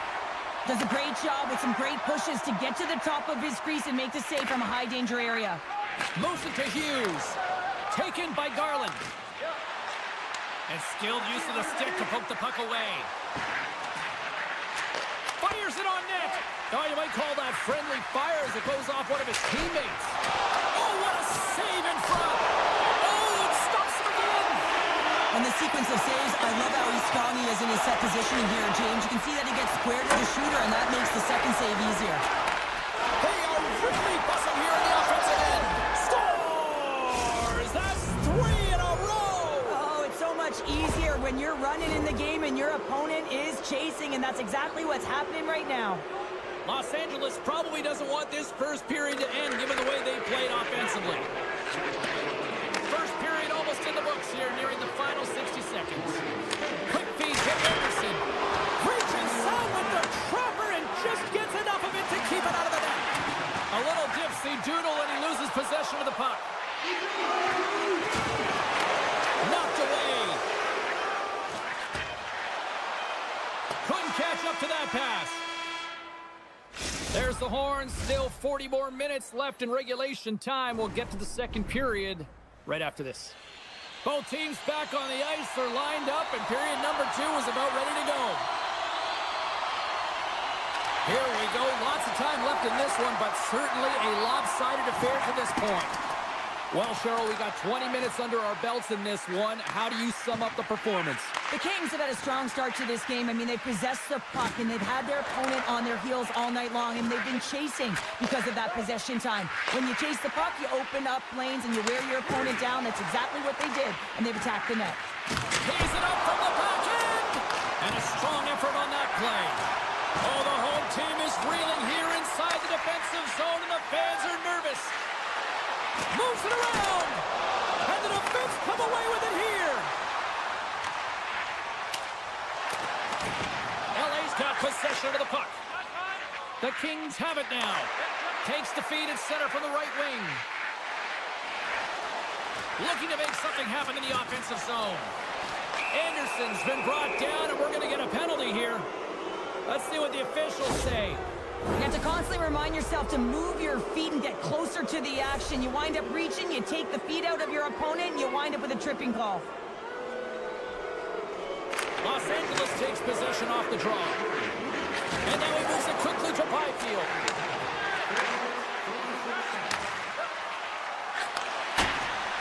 Does a great job with some great pushes to get to the top of his crease and make the save from a high-danger area. Moves it to Hughes. Taken by Garland. And skilled use of the stick to poke the puck away. Fires it on net. Oh, you might call that friendly fire as it goes off one of his teammates. Oh, what a save in front. Oh, it stops him again. On the sequence of saves, I love how strong he is in his set positioning here, James. You can see that he gets square to the shooter, and that makes the second save easier. They are really busting here in the offensive end. Scores! That's 3 in a row. Oh, it's so much easier when you're running in the game and your opponent is chasing, and that's exactly what's happening right now. Los Angeles probably doesn't want this first period to end, given the way they played offensively. First period almost in the books here, nearing the final 60 seconds. Quick feed to Anderson. Reaches out with the trapper and just gets enough of it to keep it out of the net. A little dipsy doodle and he loses possession of the puck. Knocked away. Couldn't catch up to that pass. There's the horn. Still 40 more minutes left in regulation time. We'll get to the second period right after this. Both teams back on the ice are lined up, and period number 2 is about ready to go. Here we go. Lots of time left in this one, but certainly a lopsided affair to this point. Well, Cheryl, we got 20 minutes under our belts in this one. How do you sum up the performance? The Kings have had a strong start to this game. I mean, they've possessed the puck, and they've had their opponent on their heels all night long, and they've been chasing because of that possession time. When you chase the puck, you open up lanes, and you wear your opponent down. That's exactly what they did, and they've attacked the net. Tees it up from the back end! And a strong effort on that play. Oh, the home team is reeling here inside the defensive zone, and the fans are nervous. Moves it around! And the defense come away with it here! LA's got possession of the puck. The Kings have it now. Takes the feed at center from the right wing. Looking to make something happen in the offensive zone. Anderson's been brought down, and we're going to get a penalty here. Let's see what the officials say. You have to constantly remind yourself to move your feet and get closer to the action. You wind up reaching, you take the feet out of your opponent, and you wind up with a tripping call. Los Angeles takes possession off the draw. And now he moves it quickly to Byfield.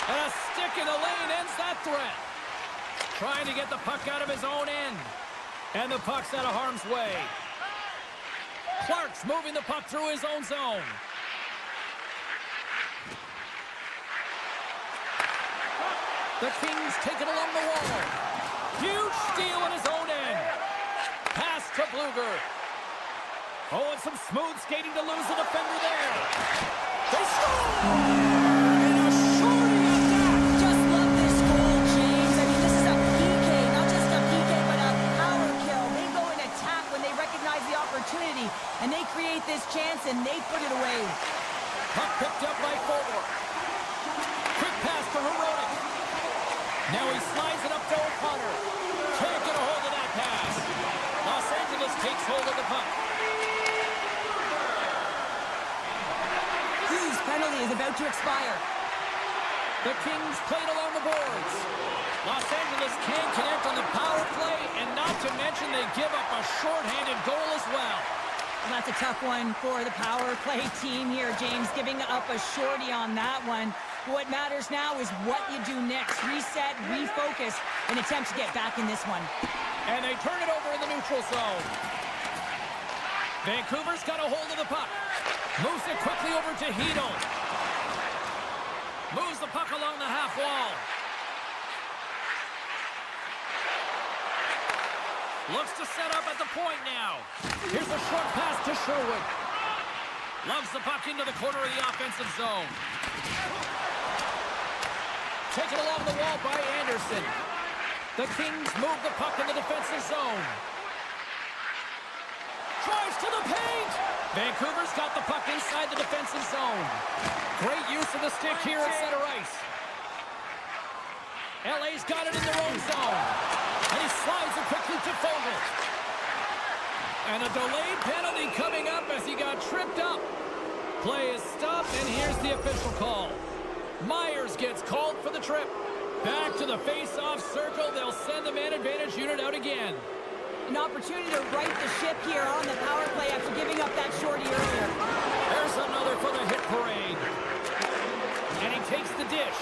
And a stick in the lane ends that threat. Trying to get the puck out of his own end. And the puck's out of harm's way. Clark's moving the puck through his own zone. The Kings take it along the wall. Huge steal in his own end. Pass to Bluger. Oh, and some smooth skating to lose the defender there. They score! And a shorty on that. Just love this goal, James. I mean, this is a PK, not just a PK, but a power kill. They go and attack when they recognize the opportunity, and they create this chance, and they put it away. Puck picked up by Forward. Quick pass to Herodic. Now he slides it up to O'Connor. Can't get a hold of that pass. Los Angeles takes hold of the puck. Hughes' penalty is about to expire. The Kings played along the boards. Los Angeles can't connect on the power play, and not to mention they give up a shorthanded goal as well. Well, that's a tough one for the power play team here, James, giving up a shorty on that one. What matters now is what you do next. Reset, refocus, and attempt to get back in this one. And they turn it over in the neutral zone. Vancouver's got a hold of the puck. Moves it quickly over to Hito. Moves the puck along the half wall. Looks to set up at the point now. Here's a short pass to Sherwood. Loves the puck into the corner of the offensive zone. Taken along the wall by Anderson. The Kings move the puck in the defensive zone. Drives to the paint. Vancouver's got the puck inside the defensive zone. Great use of the stick here at center ice. LA's got it in their own zone. And he slides it quickly to Fogle. And a delayed penalty coming up as he got tripped up. Play is stopped, and here's the official call. Myers gets called for the trip. Back to the face-off circle. They'll send the man advantage unit out again. An opportunity to right the ship here on the power play after giving up that shorty earlier. There's another for the hit parade. And he takes the dish.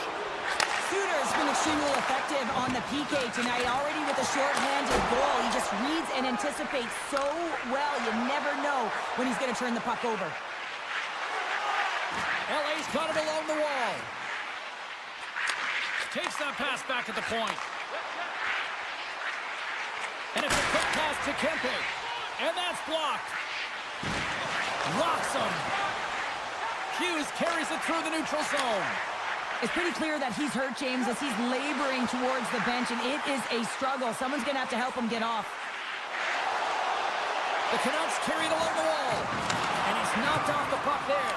Suter's been extremely effective on the PK tonight, already with a short-handed goal. He just reads and anticipates so well. You never know when he's going to turn the puck over. LA's got it along the wall. Takes that pass back at the point. And it's a quick pass to Kempe. And that's blocked. Locks him. Hughes carries it through the neutral zone. It's pretty clear that he's hurt, James, as he's laboring towards the bench, and it is a struggle. Someone's going to have to help him get off. The Canucks carry it along the wall. And he's knocked off the puck there.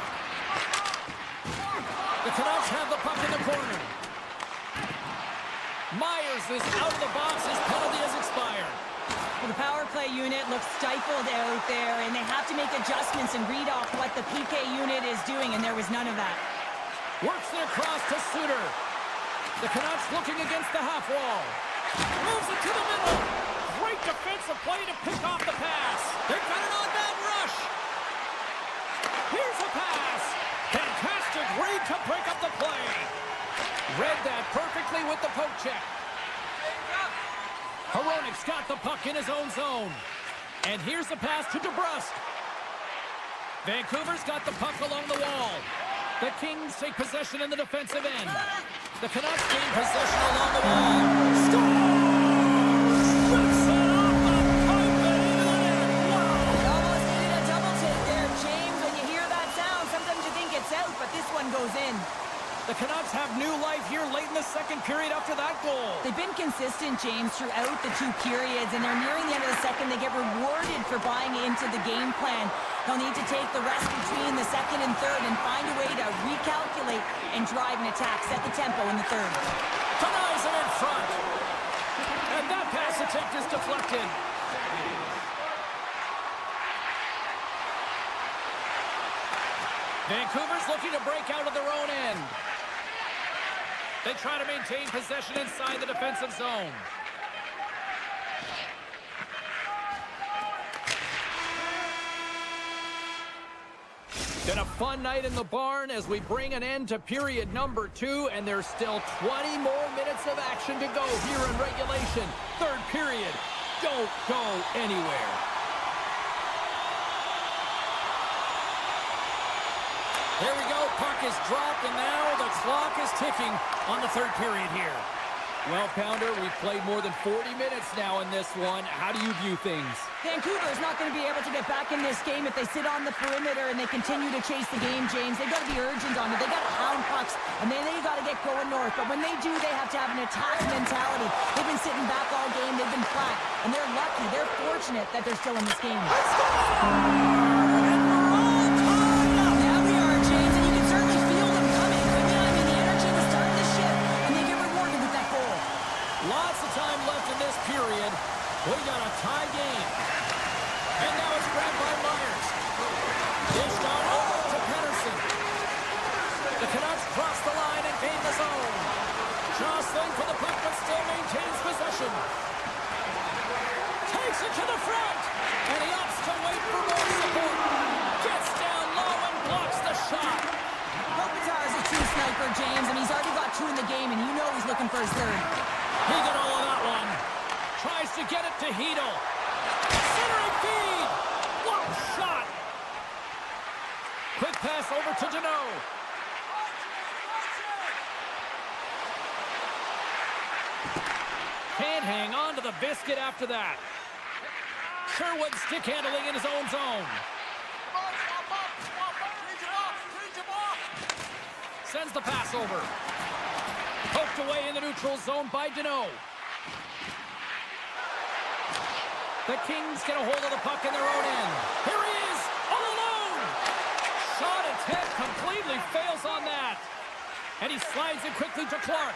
The Canucks have the puck in the corner. Myers is out of the box. His penalty has expired. Well, the power play unit looks stifled out there, and they have to make adjustments and read off what the PK unit is doing, and there was none of that. Works it across to Suter. The Canucks looking against the half wall. Moves it to the middle. Great defensive play to pick off the pass. They've got an on-man rush. Here's a pass. Fantastic read to break up the play. Read that perfectly with the poke check. Hronik's got the puck in his own zone. And here's the pass to DeBrusque. Vancouver's got the puck along the wall. The Kings take possession in the defensive end. The Canucks gain possession along the wall. Scores! Rips it off the pipe and into the net. Wow! It almost needed a double take there, James. When you hear that sound, sometimes you think it's out, but this one goes in. The Canucks have new life here late in the second period after that goal. They've been consistent, James, throughout the two periods, and they're nearing the end of the second. They get rewarded for buying into the game plan. They'll need to take the rest between the second and third and find a way to recalculate and drive an attack. Set the tempo in the third. Denies him in front. And that pass attempt is deflected. Vancouver's looking to break out of their own end. They try to maintain possession inside the defensive zone. Been a fun night in the barn as we bring an end to period number 2, and there's still 20 more minutes of action to go here in regulation. Third period. Don't go anywhere. There we go. Puck is dropped, and now the clock is ticking on the third period here. Well, Pounder, we've played more than 40 minutes now in this one. How do you view things? Vancouver is not going to be able to get back in this game if they sit on the perimeter and they continue to chase the game, James. They've got to be urgent on it. They've got to hound pucks, and then they've got to get going north. But when they do, they have to have an attack mentality. They've been sitting back all game. They've been flat, and they're lucky. They're fortunate that they're still in this game. Let's go! Lots of time left in this period. We got a tie game. And now it's grabbed by Myers. Dished on over to Pettersson. The Canucks cross the line and gain the zone. Jostling for the puck, but still maintains possession. Takes it to the front. And he opts to wait for more support. Gets down low and blocks the shot. Kopitar is a true sniper, James, and he's already got 2 in the game, and you know he's looking for his third. He got all of that one. Tries to get it to Hedl. Centering feed. What shot. Quick pass over to Deneau. Can't hang on to the biscuit after that. Sherwood stick handling in his own zone. Sends the pass over. Poked away in the neutral zone by Deneau. The Kings get a hold of the puck in their own end. Here he is, all alone. Shot attempt completely fails on that. And he slides it quickly to Clark.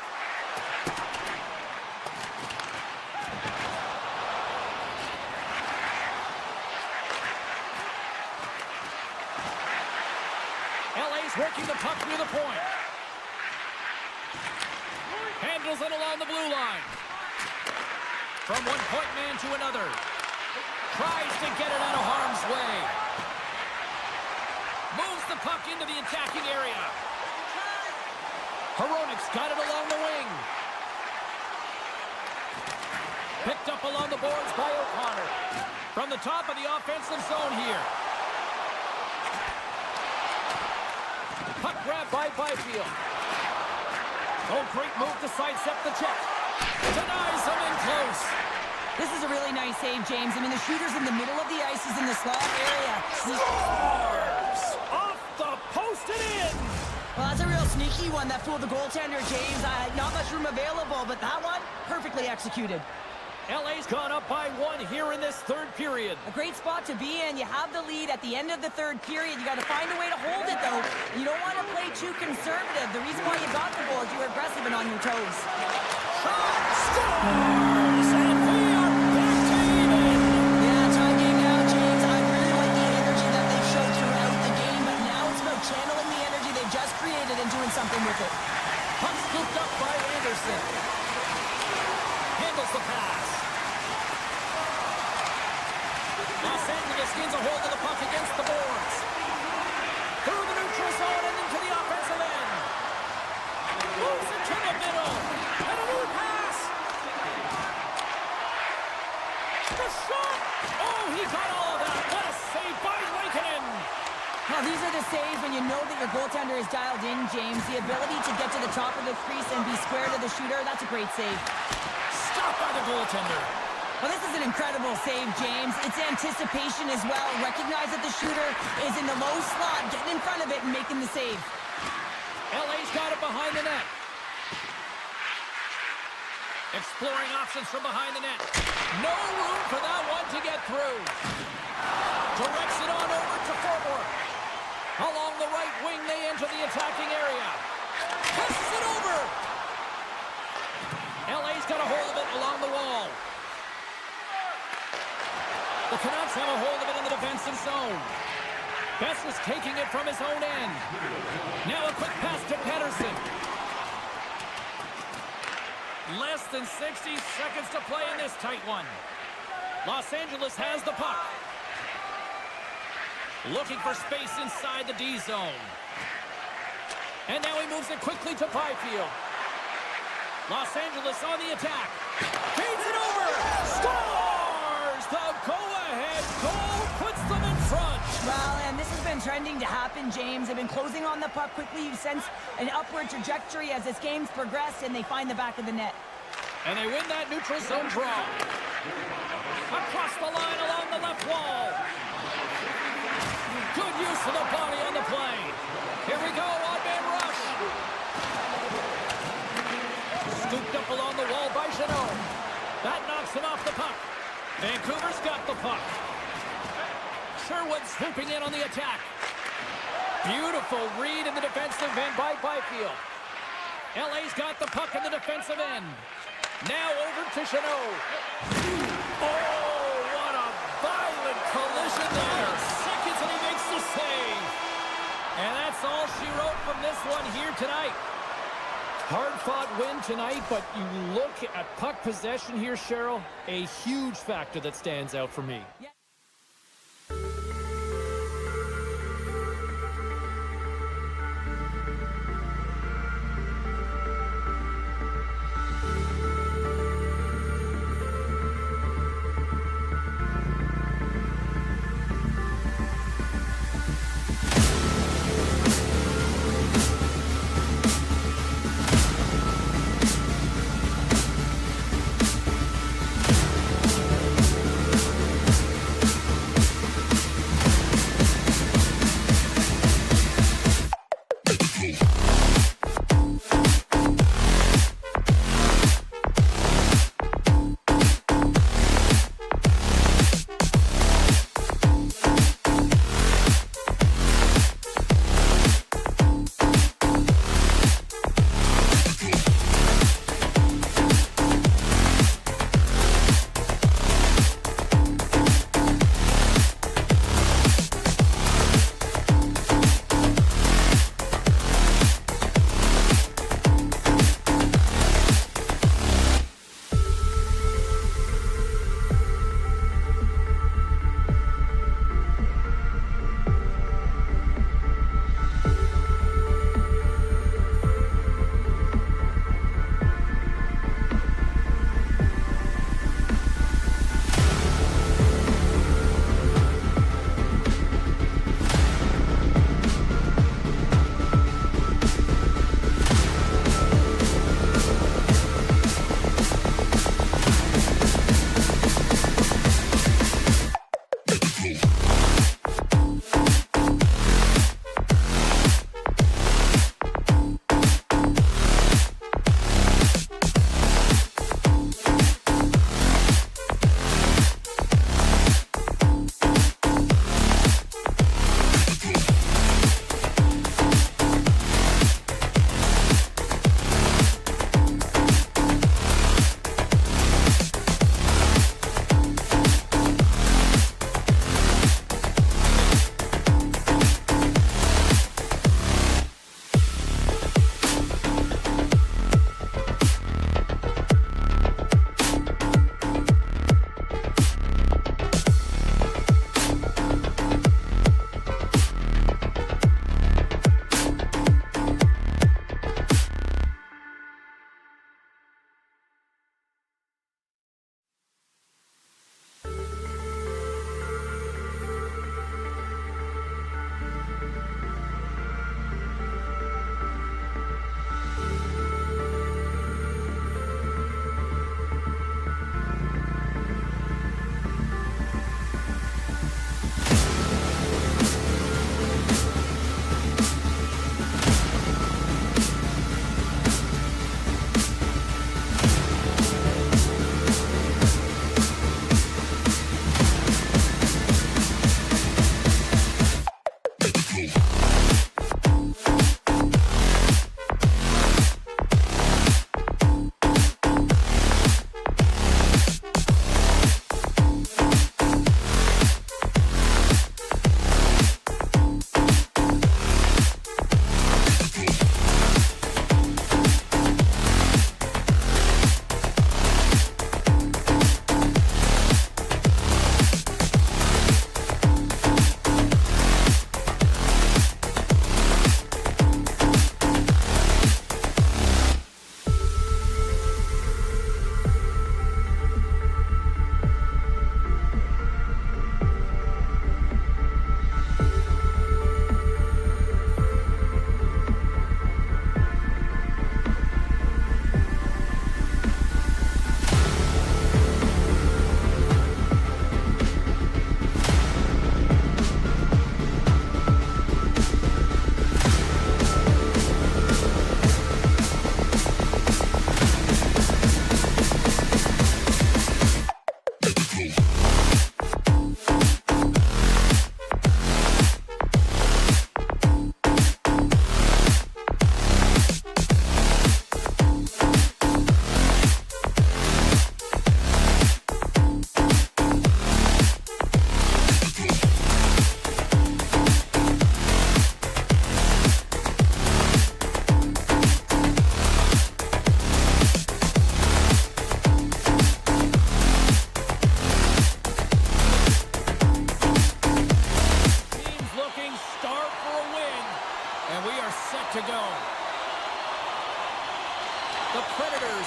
LA's working the puck near the point. Handles it along the blue line. From one point man to another. Tries to get it out of harm's way. Moves the puck into the attacking area. Hronik's got it along the wing. Picked up along the boards by O'Connor. From the top of the offensive zone here. Puck grab by Byfield. Oh, great move to sidestep the check. Denies him in close. This is a really nice save, James. I mean, the shooter's in the middle of the ice. He's in the slot area. Scores! Off the post and in! Well, that's a real sneaky one that fooled the goaltender, James. Not much room available, but that one, perfectly executed. LA's gone up by 1 here in this third period. A great spot to be in. You have the lead at the end of the third period. You got to find a way to hold it, though. You don't want to play too conservative. The reason why you got the goal is you were aggressive and on your toes. Scores! And we are back to even! Yeah, tie game now, James. I really like the energy that they've showed throughout the game, but now it's about channeling the energy they've just created and doing something with it. Puck scooped up by Anderson. Handles the pass. Los Angeles gains a hold of the puck against the boards. Through the neutral zone and into the offensive end. Moves it to the middle. And a new pass. The shot. Oh, he got all of that. What a save by Lankinen. Well, these are the saves when you know that your goaltender is dialed in, James. The ability to get to the top of the crease and be square to the shooter, that's a great save. Stopped by the goaltender. Well, this is an incredible save, James. It's anticipation as well. Recognize that the shooter is in the low slot, getting in front of it and making the save. LA's got it behind the net. Exploring options from behind the net. No room for that one to get through. Directs it on over to forward. Along the right wing, they enter the attacking area. Passes it over. LA's got a hold of it along the wall. The Canucks have a hold of it in the defensive zone. Bess is taking it from his own end. Now a quick pass to Pettersson. Less than 60 seconds to play in this tight one. Los Angeles has the puck. Looking for space inside the D zone. And now he moves it quickly to Byfield. Los Angeles on the attack. Feeds it over. Scores! The go-ahead goal puts them in front. Well, and this has been trending to happen, James. They've been closing on the puck quickly. You sense an upward trajectory as this game's progressed, and they find the back of the net. And they win that neutral zone draw. Across the line along the left wall. Good use of the body on the play. Here we go, odd-man rush. Scooped up along the wall by Jeannot. That knocks him off the puck. Vancouver's got the puck. Sherwood swooping in on the attack. Beautiful read in the defensive end by Byfield. LA's got the puck in the defensive end. Now over to Jeannot. Oh, what a violent collision there. Seconds and he makes the save. And that's all she wrote from this one here tonight. Hard-fought win tonight, but you look at puck possession here, Cheryl, a huge factor that stands out for me. Yeah.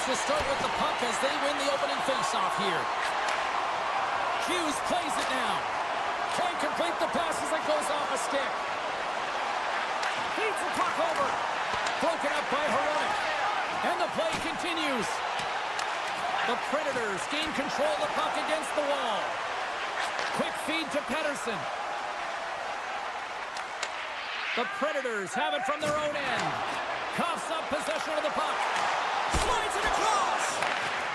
will start with the puck as they win the opening faceoff here. Hughes plays it now. Can't complete the pass as it goes off a stick. Feeds the puck over. Broken up by Hronek. And the play continues. The Predators gain control of the puck against the wall. Quick feed to Pettersson. The Predators have it from their own end. Coughs up possession of the puck. Slides it across.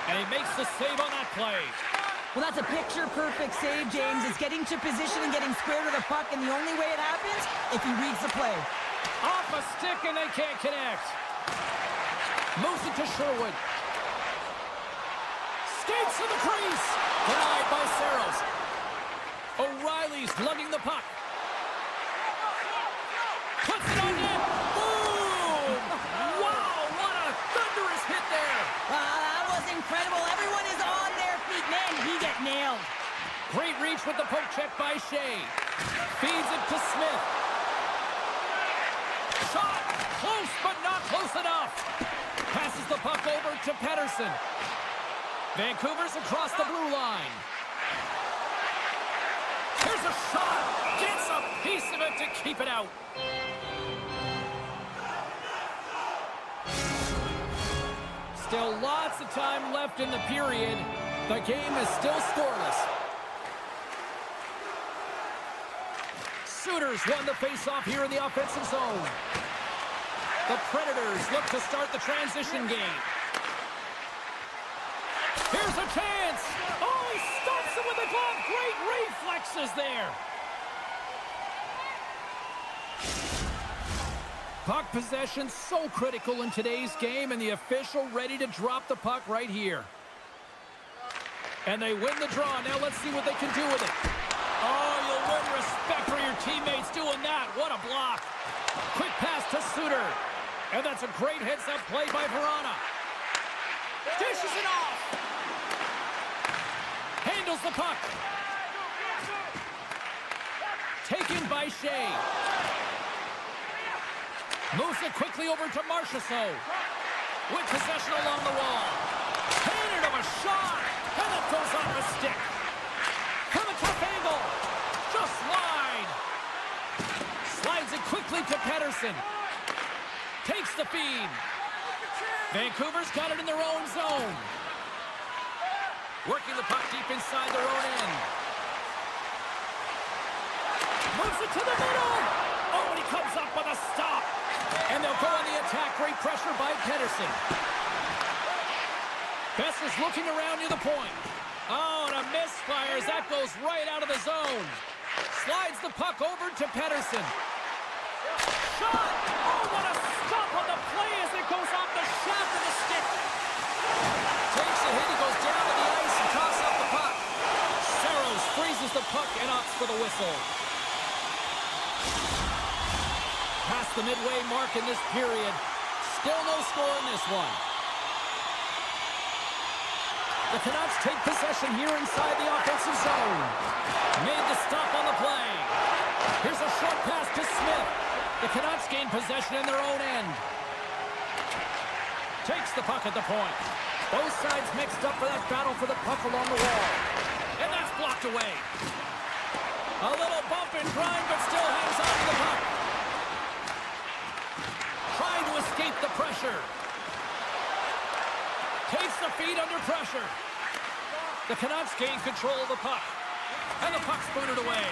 And he makes the save on that play. Well, that's a picture-perfect save, James. It's getting to position and getting square to the puck, and the only way it happens, if he reads the play. Off a stick, and they can't connect. Moves it to Sherwood. Skates to the crease. Denied by Saros. O'Reilly's lugging the puck. Puts it on net. Boom! Wow, what a thunderous hit there. That was incredible. Everyone is on their feet. Man, he got nailed. Great reach with the poke check by Shea. Feeds it to Smith. Shot! Close, but not close enough. Passes the puck over to Pettersson. Vancouver's across the blue line. Here's a shot. Gets a piece of it to keep it out. Still lots of time left in the period. The game is still scoreless. Sooners won the faceoff here in the offensive zone. The Predators look to start the transition game. Here's a chance. Oh, he stops it with a glove. Great reflexes there. Puck possession so critical in today's game, and the official ready to drop the puck right here. And they win the draw. Now let's see what they can do with it. Oh, you'll win respect for your teammates doing that. What a block. Quick pass to Suter. And that's a great heads-up play by Verona. Dishes it off. Handles the puck. Taken by Shea. Moves it quickly over to Marchessault. With possession along the wall. Handed him a shot. And it goes off a stick. From a tough angle. Just wide. Slides it quickly to Pettersson. Takes the feed. Vancouver's got it in their own zone. Working the puck deep inside their own end. Moves it to the middle. Oh, and he comes up with a stop. And they'll go on the attack. Great pressure by Pettersson. Besser's looking around near the point. Oh, and a misfires. That goes right out of the zone. Slides the puck over to Pettersson. Shot! Oh, what a stop on the play as it goes off the shaft of the stick. Takes the hit. He goes down to the ice and tosses up the puck. Saros freezes the puck and opts for the whistle. Past the midway mark in this period. Still no score in this one. The Canucks take possession here inside the offensive zone. Made the stop on the play. Here's a short pass to Smith. The Canucks gain possession in their own end. Takes the puck at the point. Both sides mixed up for that battle for the puck along the wall. And that's blocked away. A little bump and grind, but still hangs on to the puck. Trying to escape the pressure. Takes the feed under pressure. The Canucks gain control of the puck. And the puck's booted away.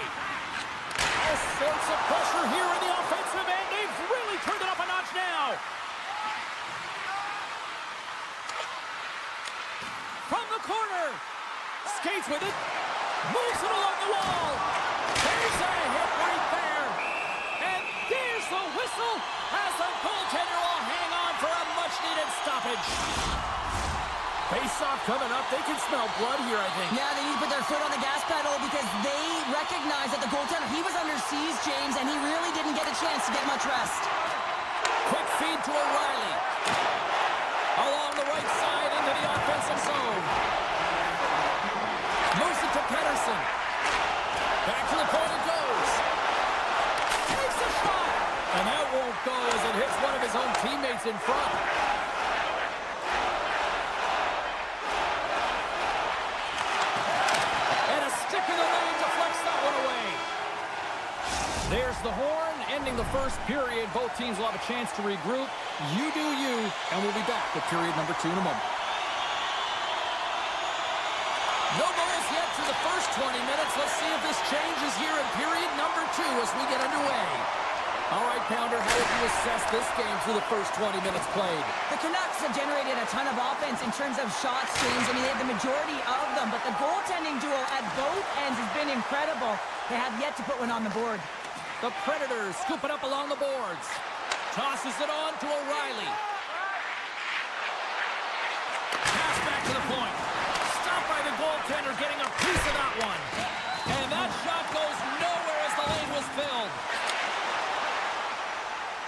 All sorts of pressure here in the offensive end. They've really turned it up a notch now. From the corner. Skates with it. Moves it along the wall. There's a hit right there. And there's the whistle as the goaltender will hang on for a much-needed stoppage. Face-off coming up. They can smell blood here, I think. Yeah, they need to put their foot on the gas pedal because they recognize that the goaltender, he was under siege, James, and he really didn't get a chance to get much rest. Quick feed to O'Reilly. Along the right side into the offensive zone. Moves it to Pettersson. Back to the point it goes. Takes a shot. And that won't go as it hits one of his own teammates in front. There's the horn, ending the first period. Both teams will have a chance to regroup. You do you, and we'll be back with period number 2 in a moment. No goals yet through the first 20 minutes. Let's see if this changes here in period number 2 as we get underway. All right, Pounder, how would you assess this game through the first 20 minutes played? The Canucks have generated a ton of offense in terms of shots, James. I mean, they have the majority of them, but the goaltending duo at both ends has been incredible. They have yet to put one on the board. The Predators scoop it up along the boards. Tosses it on to O'Reilly. Pass back to the point. Stopped by the goaltender, getting a piece of that one. And that shot goes nowhere as the lane was filled.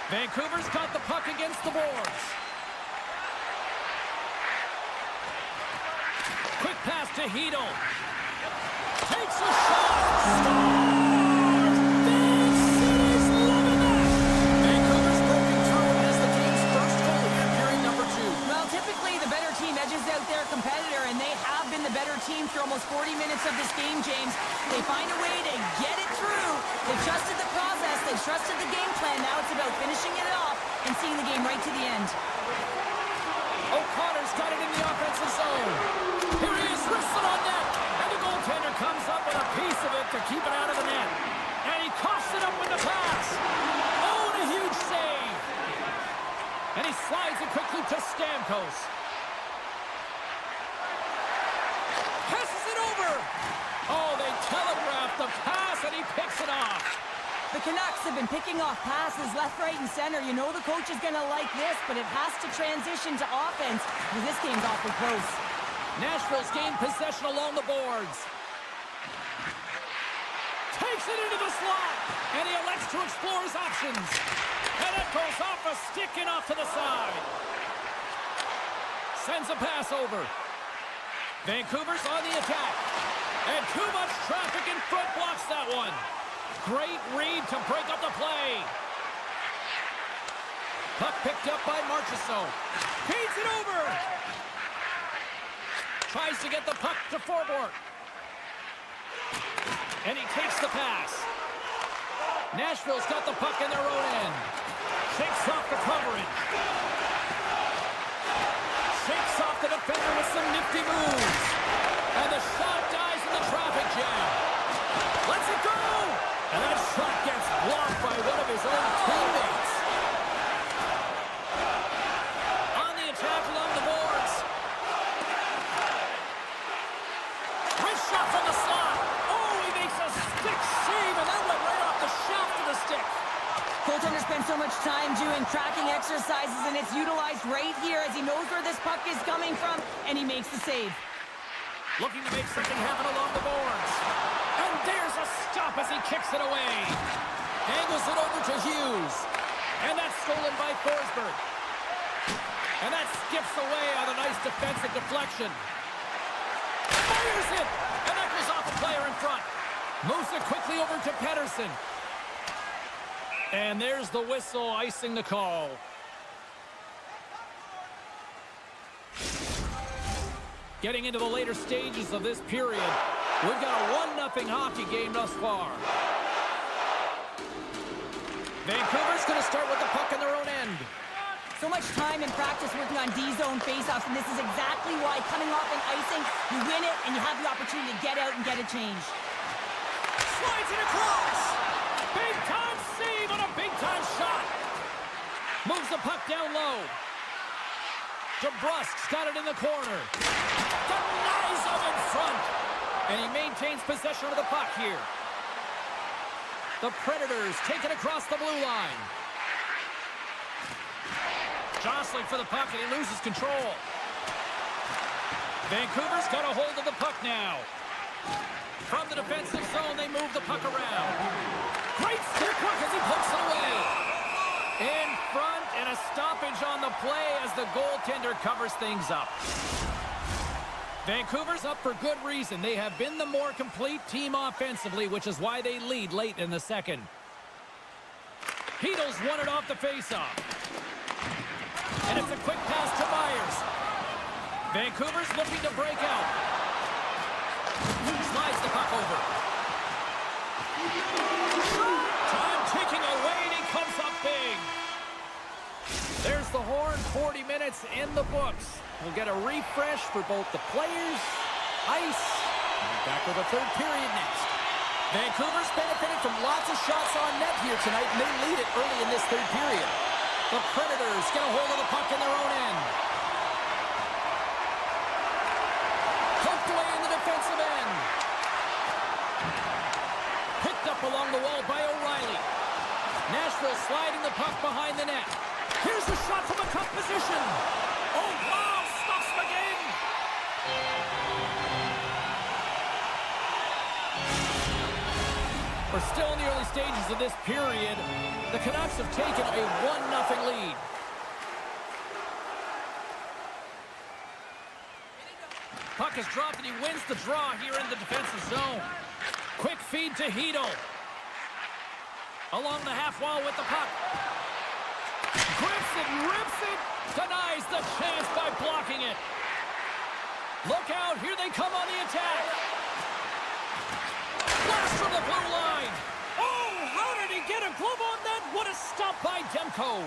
Vancouver's got the puck against the boards. Quick pass to Hedl. Takes a shot. Scores! This city's loving that. Vancouver's broken through as the team's first goal here in period number 2. Well, typically the better team edges out their competitor, and they have been the better team for almost 40 minutes of this game, James. They find a way to get it through. They've trusted the process. They've trusted the game plan. Now it's about finishing it off and seeing the game right to the end. O'Connor's got it in the offensive zone. Here he is, wrestling on net. And the goaltender comes up with a piece of it to keep it out of the net. And he coughs it up with the pass. Oh, and a huge save. And he slides it quickly to Stamkos. Passes it over. Oh, they telegraphed the pass, and he picks it off. The Canucks have been picking off passes left, right, and center. You know the coach is going to like this, but it has to transition to offense because this game's awfully close. Nashville's gained possession along the boards. Takes it into the slot, and he elects to explore his options. And it goes off a stick and off to the side. Sends a pass over. Vancouver's on the attack. And too much traffic in front blocks that one. Great read to break up the play. Puck picked up by Marchessault. Feeds it over. Tries to get the puck to Forbort. And he takes the pass. Nashville's got the puck in their own end. Shakes off the coverage. Shakes off the defender with some nifty moves. And the shot dies in the traffic jam. Lets it go! And that shot gets blocked by one of his own teammates. On the attack along the boards. Wrist shot from the slot. Oh, he makes a stick save, and that went right off the shaft of the stick. Goaltender spends so much time doing tracking exercises, and it's utilized right here as he knows where this puck is coming from, and he makes the save. Looking to make something happen along the boards. And there's a stop as he kicks it away. Angles it over to Hughes. And that's stolen by Forsberg. And that skips away on a nice defensive deflection. Fires it! And that goes off a player in front. Moves it quickly over to Pettersson. And there's the whistle icing the call. Getting into the later stages of this period, we've got a 1-0 hockey game thus far. Vancouver's going to start with the puck in their own end. So much time in practice working on D-zone faceoffs, and this is exactly why coming off an icing, you win it, and you have the opportunity to get out and get a change. Slides it across. Big-time save on a big-time shot. Moves the puck down low. DeBrusk's got it in the corner. Denies him in front. And he maintains possession of the puck here. The Predators take it across the blue line. Jostling for the puck, and he loses control. Vancouver's got a hold of the puck now. From the defensive zone, they move the puck around. Great stick work as he pokes it away. In front, and a stoppage on the play as the goaltender covers things up. Vancouver's up for good reason. They have been the more complete team offensively, which is why they lead late in the second. Hedl's won it off the faceoff. And it's a quick pass to Myers. Vancouver's looking to break out. Slides the puck over. Time the horn, 40 minutes in the books. We'll get a refresh for both the players, ice, and back with the third period next. Vancouver's benefiting from lots of shots on net here tonight, and they lead it early in this third period. The Predators get a hold of the puck in their own end. Poked away in the defensive end. Picked up along the wall by O'Reilly. Nashville sliding the puck behind the net. Here's the shot from a tough position. Oh, wow, stops the game. We're still in the early stages of this period. The Canucks have taken a 1-0 lead. Puck is dropped and he wins the draw here in the defensive zone. Quick feed to Hito. Along the half wall with the puck. Grips it, rips it, denies the chance by blocking it. Look out, here they come on the attack. Blast from the blue line. Oh, how did he get a glove on that? What a stop by Demko.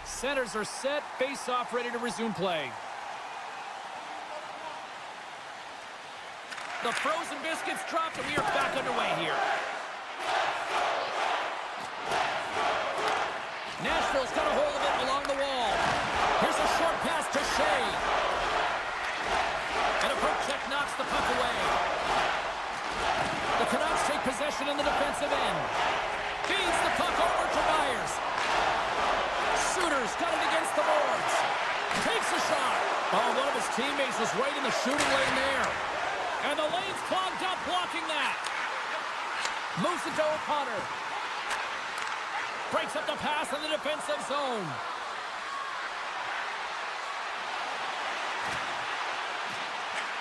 Centers are set, face-off ready to resume play. The frozen biscuits dropped and we are back underway here. Nashville's got a hold of it along the wall. Here's a short pass to Shea. And a poke check knocks the puck away. The Canucks take possession in the defensive end. Feeds the puck over to Myers. Suter's got it against the boards. Takes a shot. Oh, one of his teammates is right in the shooting lane there. And the lane's clogged up blocking that. Moves it to O'Connor. Breaks up the pass in the defensive zone.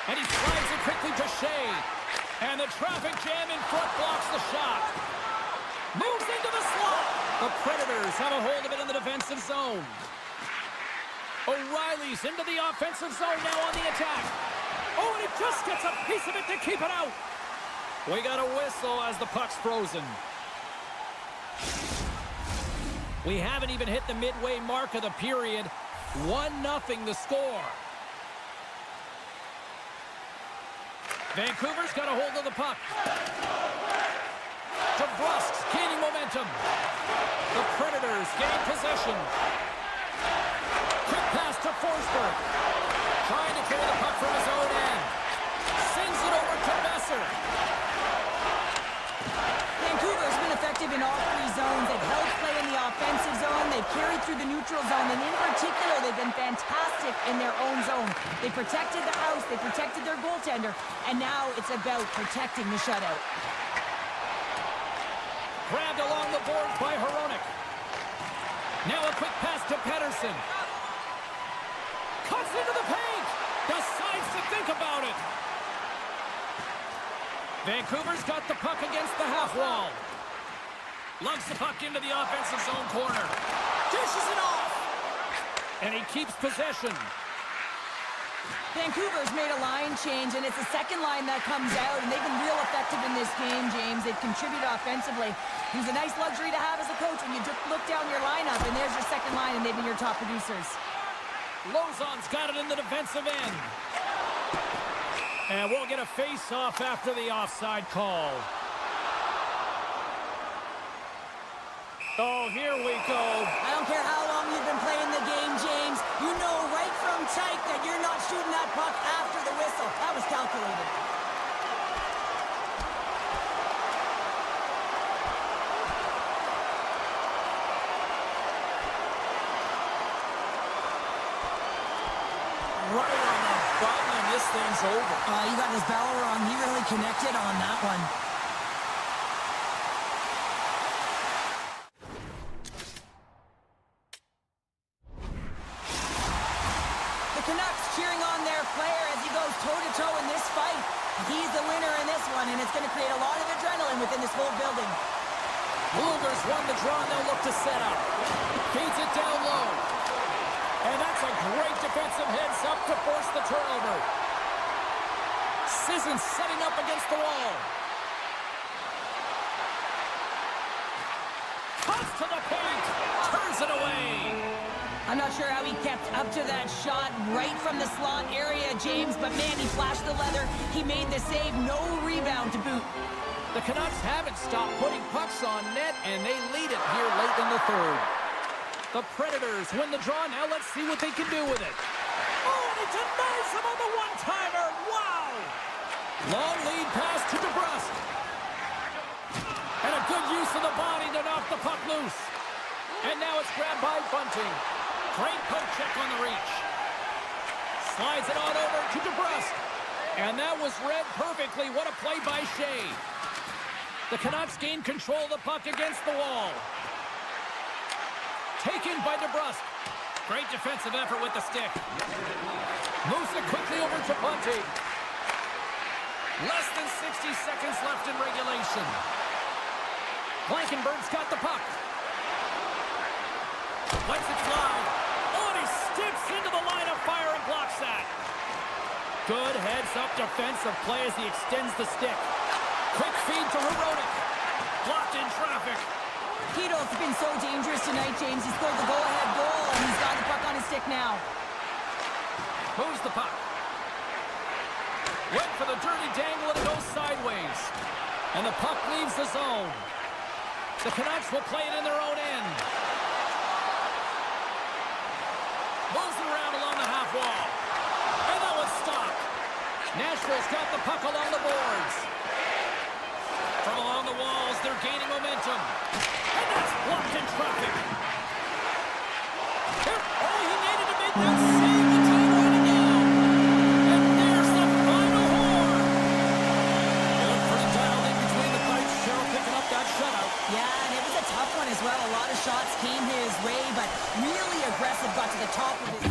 And he slides it quickly to Shea. And the traffic jam in front blocks the shot. Moves into the slot. The Predators have a hold of it in the defensive zone. O'Reilly's into the offensive zone now on the attack. Oh, and he just gets a piece of it to keep it out. We got a whistle as the puck's frozen. We haven't even hit the midway mark of the period. 1-0 the score. Vancouver's got a hold of the puck. DeBrusk's gaining momentum. The Predators gain possession. Quick pass to Forsberg. Trying to carry the puck from his own end. Sends it over to Besser. Vancouver's been effective in all three zones. They've held play in the offensive zone. They've carried through the neutral zone. And in particular, they've been fantastic in their own zone. They protected the house. They protected their goaltender. And now it's about protecting the shutout. Grabbed along the boards by Hronek. Now a quick pass to Pettersson. Cuts into the paint. Decides to think about it. Vancouver's got the puck against the half wall. Lugs the puck into the offensive zone corner. Dishes it off. And he keeps possession. Vancouver's made a line change, and it's the second line that comes out, and they've been real effective in this game, James. They've contributed offensively. It was a nice luxury to have as a coach when you just look down your lineup, and there's your second line, and they've been your top producers. Lozon's got it in the defensive end. And we'll get a face-off after the offside call. Oh, here we go. I don't care how long you've been playing the game, James. You know right from tight that you're not shooting that puck after the whistle. That was calculated. Right on the button, and this thing's over. You got his bell wrong. He really connected on that one. Toe-to-toe in this fight. He's the winner in this one, and it's going to create a lot of adrenaline within this whole building. Luger's won the draw, and they'll look to set up. Feeds it down low. And that's a great defensive heads-up to force the turnover. Sissons setting up against the wall. Cuts to the paint. Turns it away. I'm not sure how he kept up to that shot right from the slot area, James, but man, he flashed the leather. He made the save, no rebound to boot. The Canucks haven't stopped putting pucks on net, and they lead it here late in the third. The Predators win the draw. Now let's see what they can do with it. Oh, and he denies him on the one-timer. Wow! Long lead pass to DeBrusque. And a good use of the body to knock the puck loose. And now it's grabbed by Bunting. Great poke check on the reach. Slides it on over to DeBrusque. And that was read perfectly. What a play by Shea. The Canucks gain control of the puck against the wall. Taken by DeBrusque. Great defensive effort with the stick. Moves it quickly over to Bunting. Less than 60 seconds left in regulation. Blankenberg's got the puck. Lets it fly. Oh, and he steps into the line of fire and blocks that. Good heads-up defensive play as he extends the stick. Quick feed to Hronek. Blocked in traffic. Hedo's been so dangerous tonight, James. He scored the go-ahead goal, and he's got the puck on his stick now. Moves the puck. Went for the dirty dangle, and it goes sideways. And the puck leaves the zone. The Canucks will play it in their own end. Moves it around along the half wall. And that was stopped. Nashville's got the puck along the boards. From along the walls, they're gaining momentum. And that's blocked in traffic. Oh, he needed to make that save. The time running down. And there's the final horn. They look pretty dialed in between the pipes. Cheryl picking up that shutout. Yeah, and it was a tough one as well. A lot of shots came his way, but really aggressive, got to the top of it.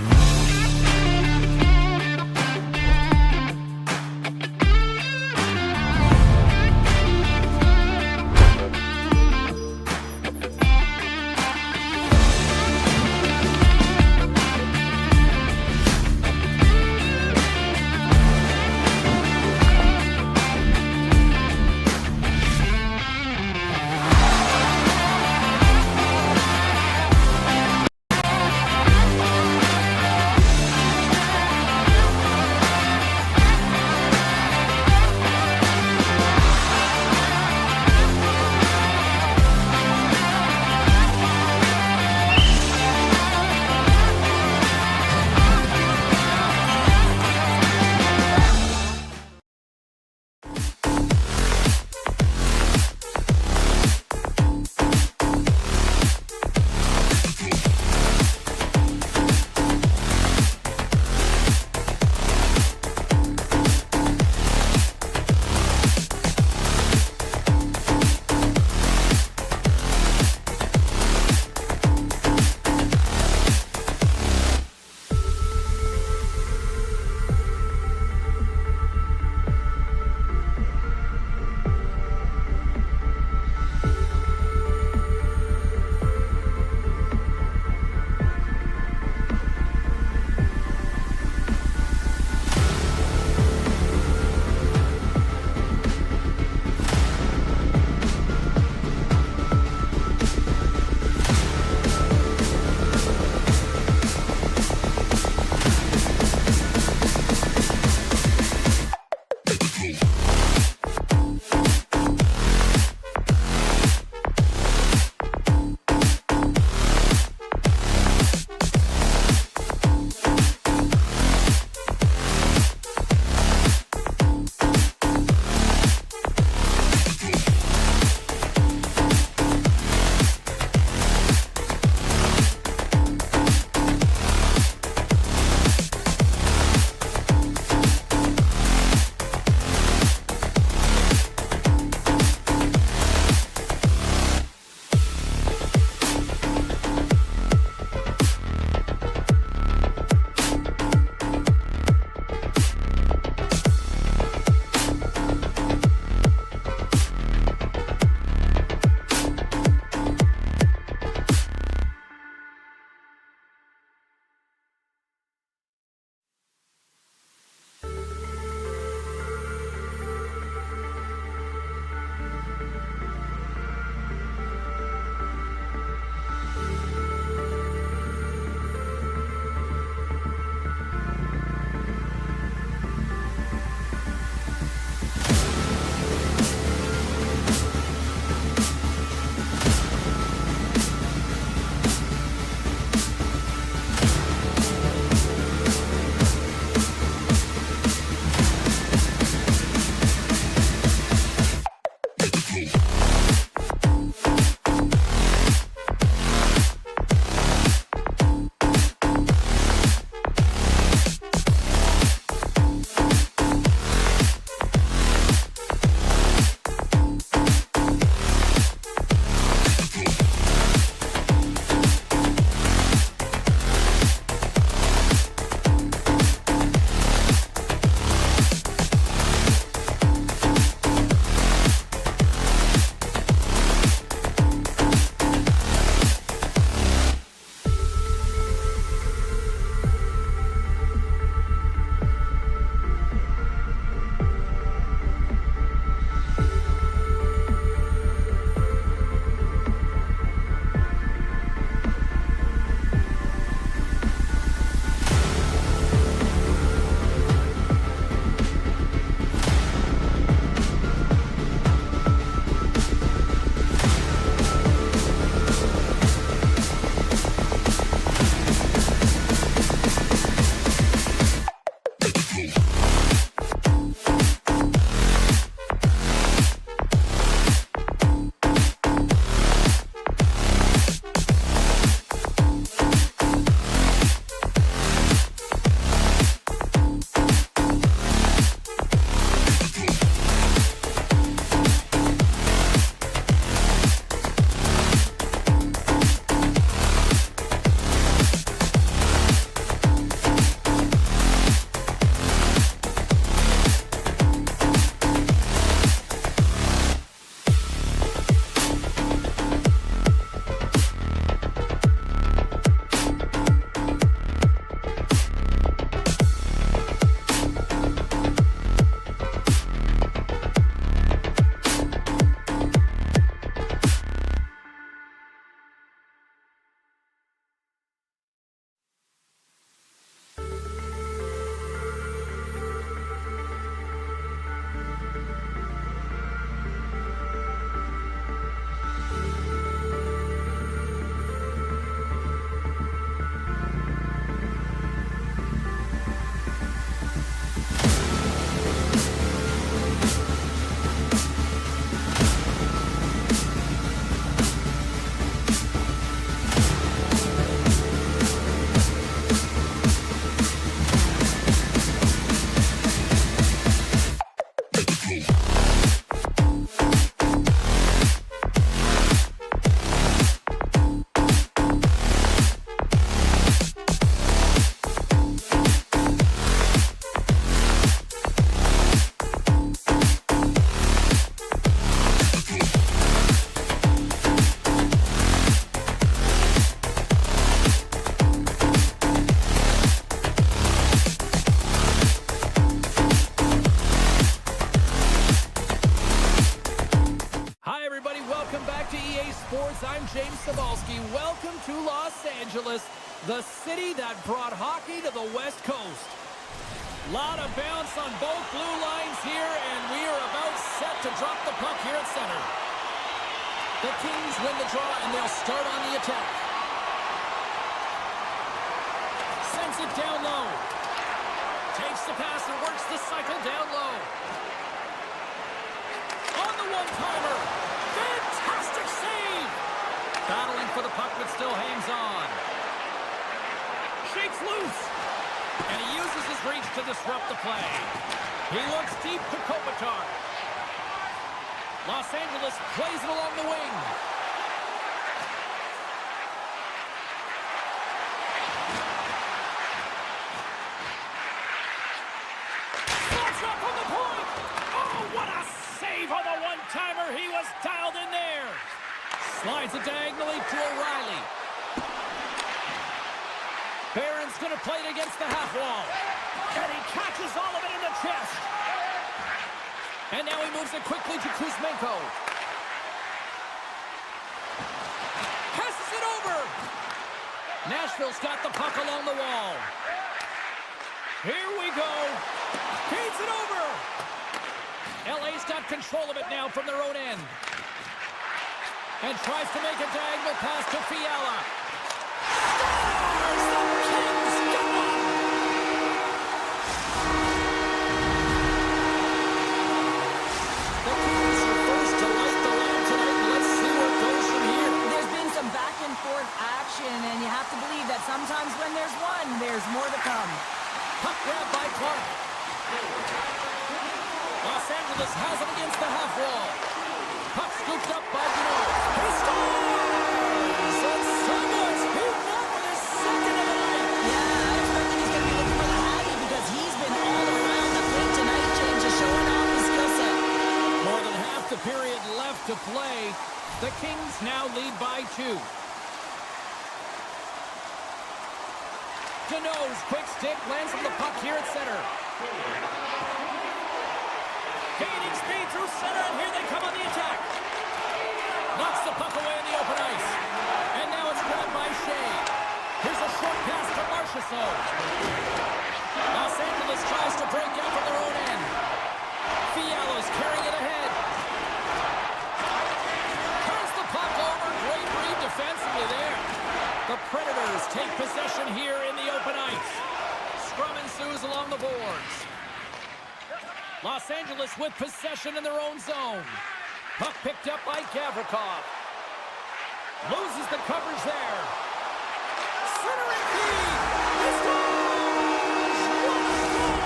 CLA Sports. I'm James Cebulski. Welcome to Los Angeles, the city that brought hockey to the West Coast. Lot of bounce on both blue lines here, and we are about set to drop the puck here at center. The Kings win the draw, and they'll start on the attack. Sends it down low. Takes the pass and works the cycle down low. On the one-timer. Fantastic save! Battling for the puck, but still hangs on. Shakes loose. And he uses his reach to disrupt the play. He looks deep to Kopitar. Los Angeles plays it along the wing. Slots up on the point. Oh, what a save on the one-timer. He was dialed in there. Slides it diagonally to O'Reilly. Barron's going to play it against the half wall. And he catches all of it in the chest. And now he moves it quickly to Kuzmenko. Passes it over. Nashville's got the puck along the wall. Here we go. Feeds it over. LA's got control of it now from their own end. And tries to make a diagonal pass to Fiala. Scores! The Kings go on! The Kings are first to light the lamp tonight. Let's see where it goes from here. There's been some back and forth action, and you have to believe that sometimes when there's one, there's more to come. Puck grab by Clark. Los Angeles has it against the half wall. Puck scooped up by Dino. He scores! And Samuels beat that with his second of the night. Yeah, I expect that he's going to be looking for the Hattie because he's been all around the plate tonight, James, just showing off his skill set. More than half the period left to play. The Kings now lead by 2. Dino's quick stick lands on the puck here at center. Gaining speed through center, and here they come on the attack. Knocks the puck away in the open ice. And now it's grabbed by Shea. Here's a short pass to Marchessault. Los Angeles tries to break out from their own end. Fiala's carrying it ahead. Turns the puck over. Great read defensively there. The Predators take possession here in the open ice. Scrum ensues along the boards. Los Angeles with possession in their own zone. Puck picked up by Gavrikov. Loses the coverage there. Centering feed. He scores! What a goal!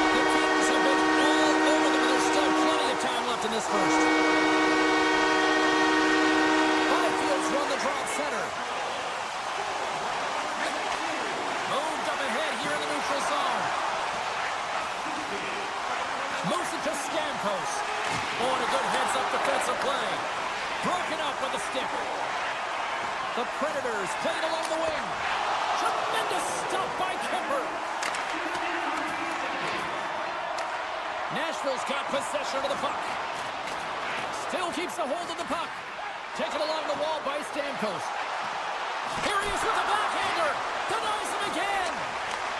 The Kings have been all over them, and there's still plenty of time left in this first. Byfield's run the draw at center. Moved up ahead here in the neutral zone. Moves it to Stamkos. Oh, and a good heads-up defensive play. Broken up with a stick. The Predators played along the wing. Tremendous stop by Kemper. Nashville's got possession of the puck. Still keeps a hold of the puck. Taken along the wall by Stamkos. Here he is with a backhander. Denies him again.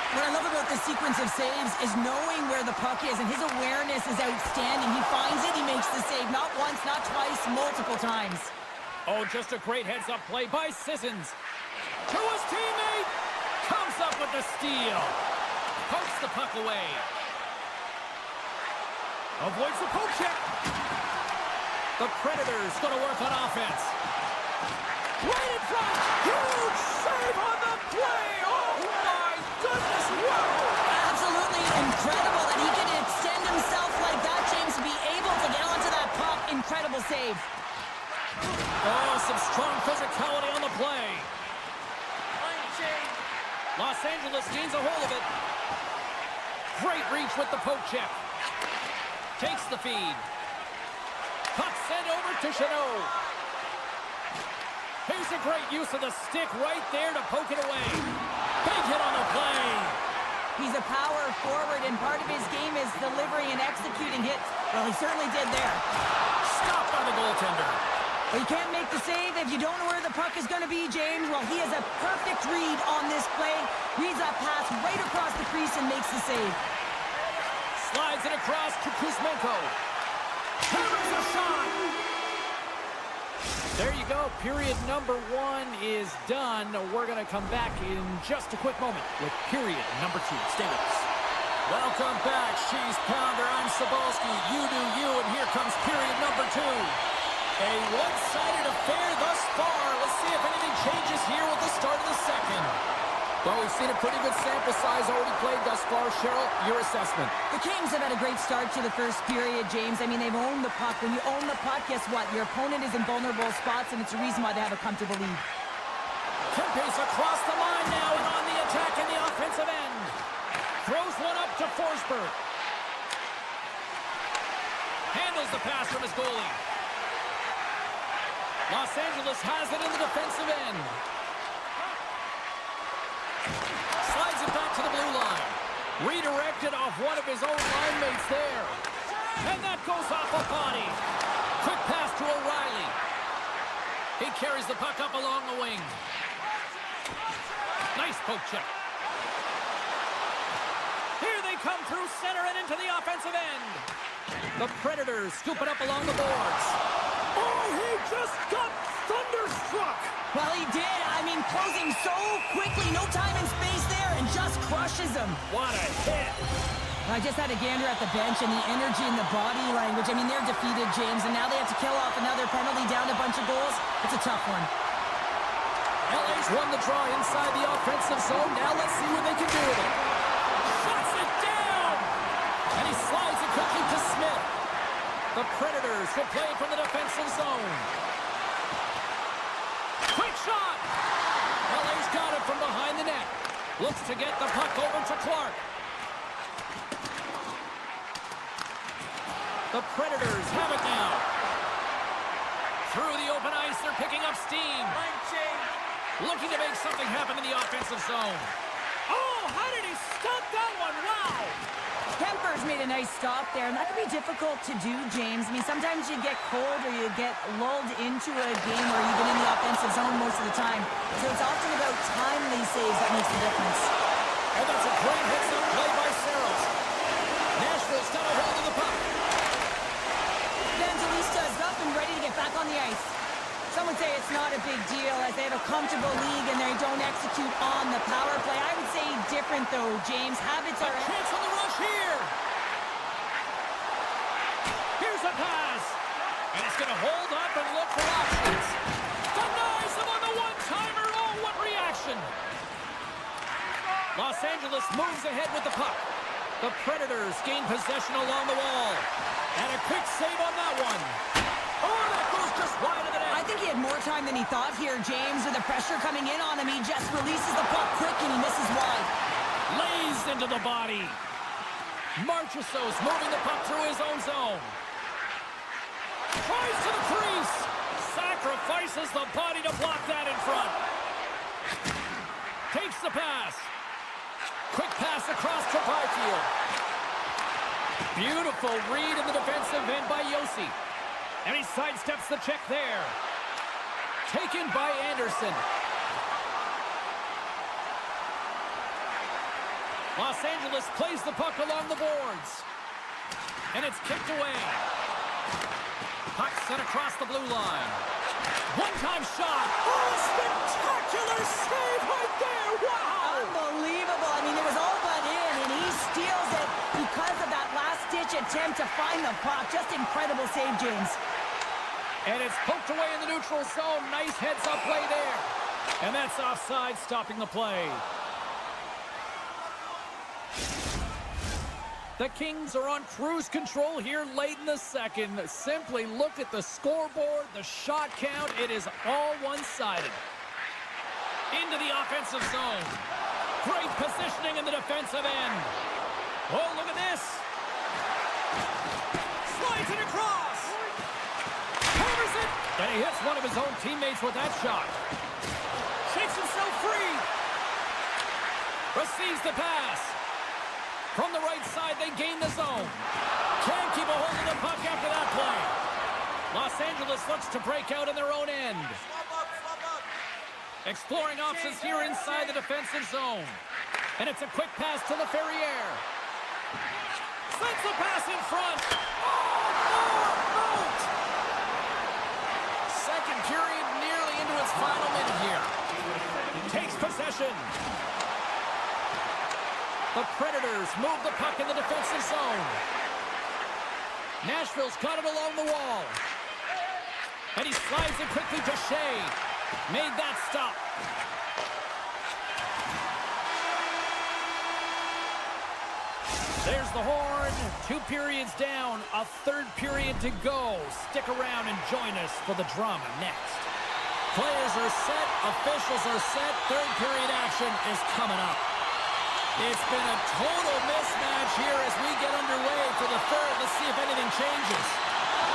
What I love about this sequence of saves is knowing where the puck is, and his awareness is outstanding. He finds it, he makes the save, not once, not twice, multiple times. Oh, just a great heads-up play by Sissons. To his teammate. Comes up with the steal. Pokes the puck away. Avoids the poke check. The Predators going to work on offense. Right in front. Huge save on the play. Oh, my goodness. Wow. Absolutely incredible that he can extend himself like that, James, to be able to get onto that puck. Incredible save. Oh, some strong physicality on the play. Los Angeles gains a hold of it. Great reach with the poke check. Takes the feed. Puck sent over to Chanot. Here's a great use of the stick right there to poke it away. Big hit on the play. He's a power forward, and part of his game is delivering and executing hits. Well, he certainly did there. Stopped by the goaltender. Well, you can't make the save if you don't know where the puck is going to be, James. Well, he has a perfect read on this play. Reads that pass right across the crease and makes the save. Slides it across to Kuzmenko. Hammers a shot! There you go. Period number 1 is done. We're going to come back in just a quick moment with period number 2. Stay with us. Welcome back, Cheese Pounder. I'm Cebulski. You do you, and here comes period number 2. A one-sided affair thus far. Let's see if anything changes here with the start of the second. Well, we've seen a pretty good sample size already played thus far. Cheryl, your assessment. The Kings have had a great start to the first period, James. I mean, they've owned the puck. When you own the puck, guess what? Your opponent is in vulnerable spots, and it's a reason why they have a comfortable lead. Kempe's across the line now and on the attack in the offensive end. Throws one up to Forsberg. Handles the pass from his goalie. Los Angeles has it in the defensive end. Slides it back to the blue line. Redirected off one of his own line mates there. And that goes off a body. Quick pass to O'Reilly. He carries the puck up along the wing. Nice poke check. Here they come through center and into the offensive end. The Predators scoop it up along the boards. Oh, he just got thunderstruck. Well, he did. I mean, closing so quickly. No time and space there, and just crushes him. What a hit. I just had a gander at the bench, and the energy and the body language. I mean, they're defeated, James, and now they have to kill off another penalty, down a bunch of goals. It's a tough one. LA's won the draw inside the offensive zone. Now let's see what they can do with it. Shuts it down. And he slides it quickly to Smith. The Predators will play it from the defensive zone. Quick shot. LA's got it from behind the net. Looks to get the puck over to Clark. The Predators have it now. Through the open ice, they're picking up steam. Looking to make something happen in the offensive zone. Oh, how did he stop that one? Wow! Kemper's made a nice stop there, and that can be difficult to do, James. I mean, sometimes you get cold or you get lulled into a game where you've been in the offensive zone most of the time. So it's often about timely saves that makes the difference. And that's a great hits-up play by Saros. Nashville's got a hold of the puck. Evangelista is up and ready to get back on the ice. Some would say it's not a big deal as they have a comfortable league and they don't execute on the power play. I would say different, though, James. Habits are... A chance on the rush here. Here's a pass. And it's going to hold up and look for options. Denies him on the one-timer. Oh, what reaction. Los Angeles moves ahead with the puck. The Predators gain possession along the wall. And a quick save on that one. Oh, that goes just wide of the net. I think he had more time than he thought here, James. With the pressure coming in on him, he just releases the puck quick and he misses wide. Lays into the body. Marchessault's moving the puck through his own zone. Tries to the crease. Sacrifices the body to block that in front. Takes the pass. Quick pass across to Byfield. Beautiful read in the defensive end by Yossi. And he sidesteps the check there. Taken by Anderson. Los Angeles plays the puck along the boards. And it's kicked away. Puck sent across the blue line. One-time shot. Oh, spectacular save right there. Wow. Unbelievable. I mean, it was all but in, and he steals it because of that last-ditch attempt to find the puck. Just incredible save, James. And it's poked away in the neutral zone. Nice heads-up play there. And that's offside, stopping the play. The Kings are on cruise control here late in the second. Simply look at the scoreboard, the shot count. It is all one-sided. Into the offensive zone. Great positioning in the defensive end. Oh, look at this. Slides it across. Hammers it. And he hits one of his own teammates with that shot. Shakes himself free. Receives the pass. From the right side, they gain the zone. Can't keep a hold of the puck after that play. Los Angeles looks looks to break out in their own end. Exploring options here inside the defensive zone. And it's a quick pass to Ferrier. Sends the pass in front. Oh, out! Second period nearly into its final minute here. Takes possession. The Predators move the puck in the defensive zone. Nashville's got it along the wall. And he slides it quickly to Shea. Made that stop. There's the horn. 2 periods down. A third period to go. Stick around and join us for the drama next. Players are set. Officials are set. Third period action is coming up. It's been a total mismatch here as we get underway for the third. Let's see if anything changes.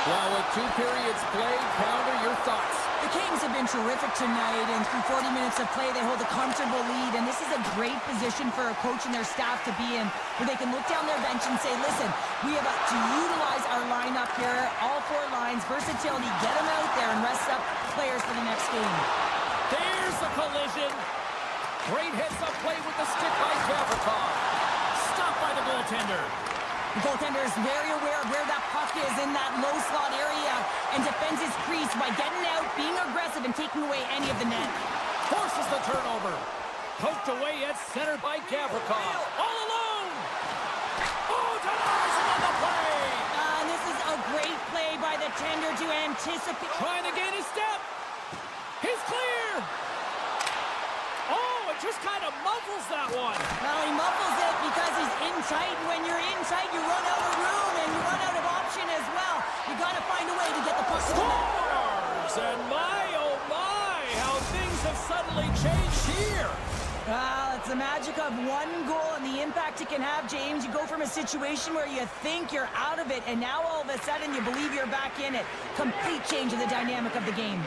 Well, with 2 periods played, Pounder, your thoughts? The Kings have been terrific tonight, and through 40 minutes of play, they hold a comfortable lead, and this is a great position for a coach and their staff to be in, where they can look down their bench and say, listen, we have to utilize our lineup here, all 4 lines, versatility, get them out there and rest up players for the next game. There's the collision. Great heads-up play with the stick by Gavrikov. Stopped by the goaltender. The goaltender is very aware of where that puck is in that low slot area and defends his crease by getting out, being aggressive, and taking away any of the net. Forces the turnover. Poked away at center by Gavrikov. All alone. Oh, denies him on the play. And this is a great play by the tender to anticipate. Trying to gain his step. He's clear. Oh, it just kind of muffles that one. Well, he muffles it because he's in tight. When you're in tight, you run out of room and you run out of option as well. You got to find a way to get the puck to the net. Scores! And my, oh my, how things have suddenly changed here. Well, it's the magic of one goal and the impact it can have, James. You go from a situation where you think you're out of it, and now all of a sudden you believe you're back in it. Complete change in the dynamic of the game.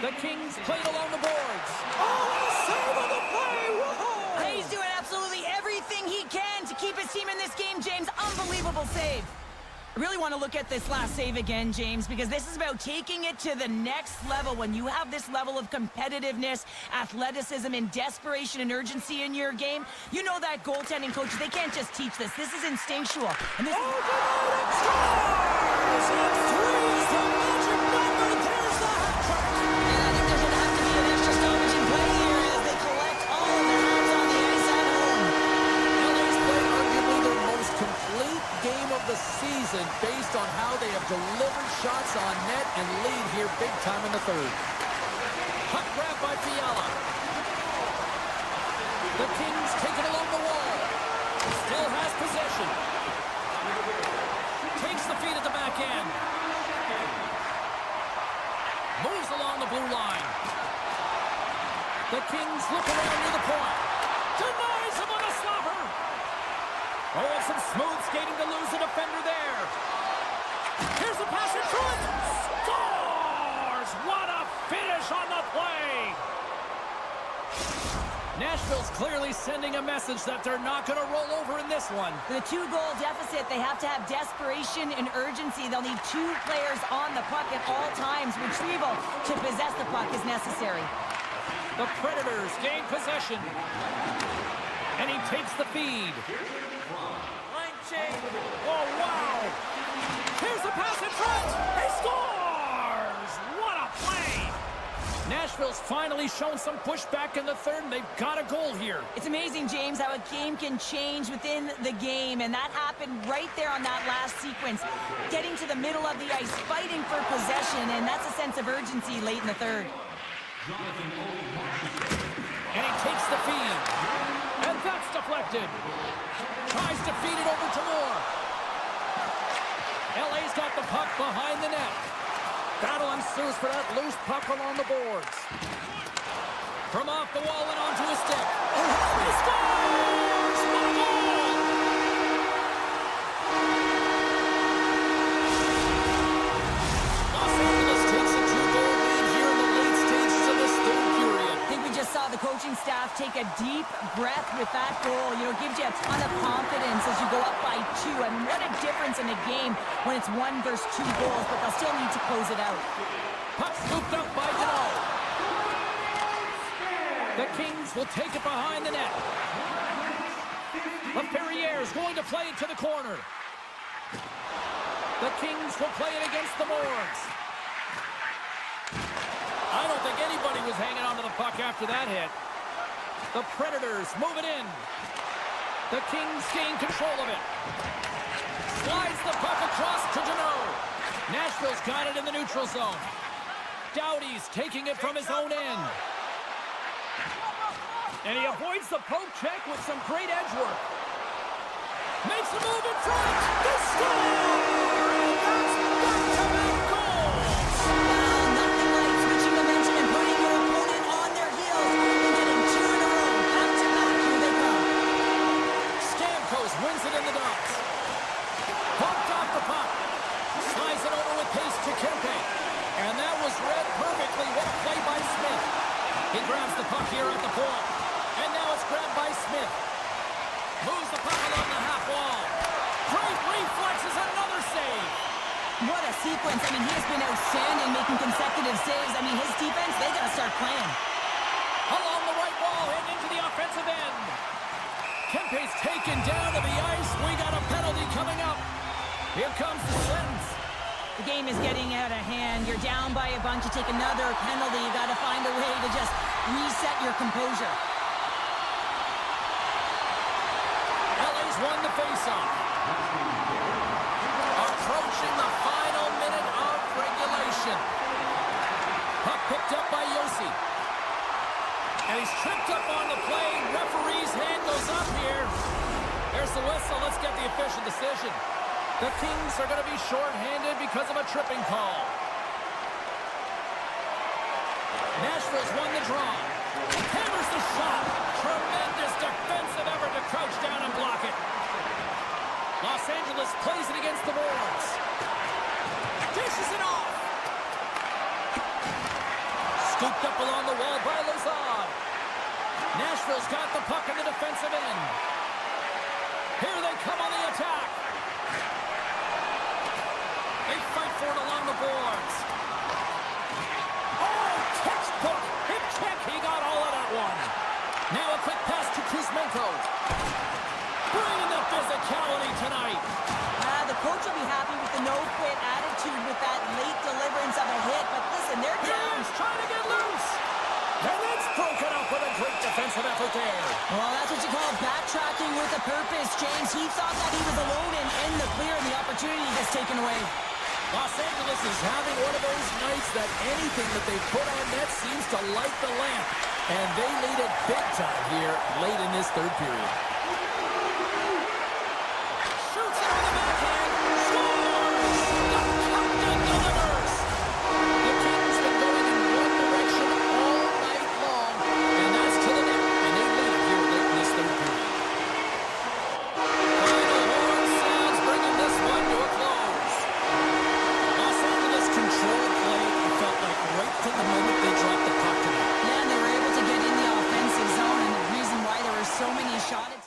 The Kings played along the boards. Oh, save of the play! Whoa! He's doing absolutely everything he can to keep his team in this game, James. Unbelievable save. I really want to look at this last save again, James, because this is about taking it to the next level. When you have this level of competitiveness, athleticism, and desperation and urgency in your game, you know that goaltending coaches, they can't just teach this. This is instinctual. And this is... Scores! And three's the magic number. There's the hat trick. And I think there's going to have to be an extra stoppage in play here as they collect all of their hands on the ice at home. LA's played arguably their most complete game of the season based on how they have delivered shots on net and lead here big time in the third. Puck grab by Fiala. The Kings take it along the wall. Still has possession. Takes the feed at the back end. Moves along the blue line. The Kings look around near the point. Denies him on a slobber. Oh, and some smooth skating to lose a defender there. Here's the pass in front. Scores! What a finish on the play. Nashville's clearly sending a message that they're not going to roll over in this one. For the 2-goal deficit, they have to have desperation and urgency. They'll need 2 players on the puck at all times. Retrieval to possess the puck is necessary. The Predators gain possession. And he takes the feed. Line change. Oh, wow. Here's the pass in front. He scores! What a play! Nashville's finally shown some pushback in the third, and they've got a goal here. It's amazing, James, how a game can change within the game, and that happened right there on that last sequence. Getting to the middle of the ice, fighting for possession, and that's a sense of urgency late in the third. And he takes the feed. And that's deflected. Tries to feed it over to Moore. LA's got the puck behind the net. Battle ensues for that loose puck along the boards. From off the wall and onto his stick. He scores! What a goal! Los Angeles takes a 2-goal lead here in the late stages of this third period. I think we just saw the coaching staff staff take a deep breath with that goal. You know, it gives you a ton of confidence as you go up by 2. I mean, what a difference in a game when it's 1 versus 2 goals, but they'll still need to close it out. Puck scooped up by Deneau. The Kings will take it behind the net. LaFerriere is going to play it to the corner. The Kings will play it against the Moors. I don't think anybody was hanging onto the puck after that hit. The Predators move it in. The Kings gain control of it. Slides the puck across to Deneau. Nashville's got it in the neutral zone. Doughty's taking it from his own end. And he avoids the poke check with some great edge work. Makes a move in front. The score! And that's back-to-back goals! Nothing like switching momentum and putting your opponent on their heels and getting 2 in a row. Back-to-back, here they come. Stamkos wins it in the docks. Bumped off the puck. Slides it over with pace to Kempe. And that was read perfectly. What a play by Smith. He grabs the puck here at the point. And now it's grabbed by Smith. Moves the puck along the half wall. Great reflexes, another save. What a sequence. I mean, he has been outstanding making consecutive saves. I mean, his defense, they got to start playing. Along the right wall and into the offensive end. Kempe's taken down to the ice. We got a penalty coming up. Here comes the sentence. The game is getting out of hand. You're down by a bunch. You take another penalty. You got to find a way to just reset your composure. LA's won the faceoff. Approaching the final minute of regulation. Puck picked up by Yossi. And he's tripped up on the play. Referee's hand goes up here. There's the whistle. Let's get the official decision. The Kings are going to be shorthanded because of a tripping call. Nashville's won the draw. Hammers the shot. Tremendous defensive effort to crouch down and block it. Los Angeles plays it against the Moors. Dishes it off. Scooped up along the wall by Lazard. Nashville's got the puck in the defensive end. Here they come on the attack. They fight for it along the boards. Oh, textbook. Hip check. He got all of that one. Now a quick pass to Kuzmenko. Bringing the physicality tonight. The coach will be happy with the no-quit attitude with that late deliverance of a hit. But listen, they're down. He's trying to get loose. And it's broken up with a great defensive effort there. Well, that's what you call backtracking with a purpose, James. He thought that he was alone and in the clear, and the opportunity gets taken away. Los Angeles is having one of those nights that anything that they put on net seems to light the lamp. And they lead it big time here late in this third period. Shoots it on the backhand. Scores! The captain delivers! The Kings been going in one direction all night long. And that's to the net. And they lead it here late in this third period. Final horn sounds bringing this one to a close. Los Angeles controlled play. It felt like right from the moment they dropped the puck tonight. Yeah, and they were able to get in the offensive zone, and the reason why there were so many shot attempts.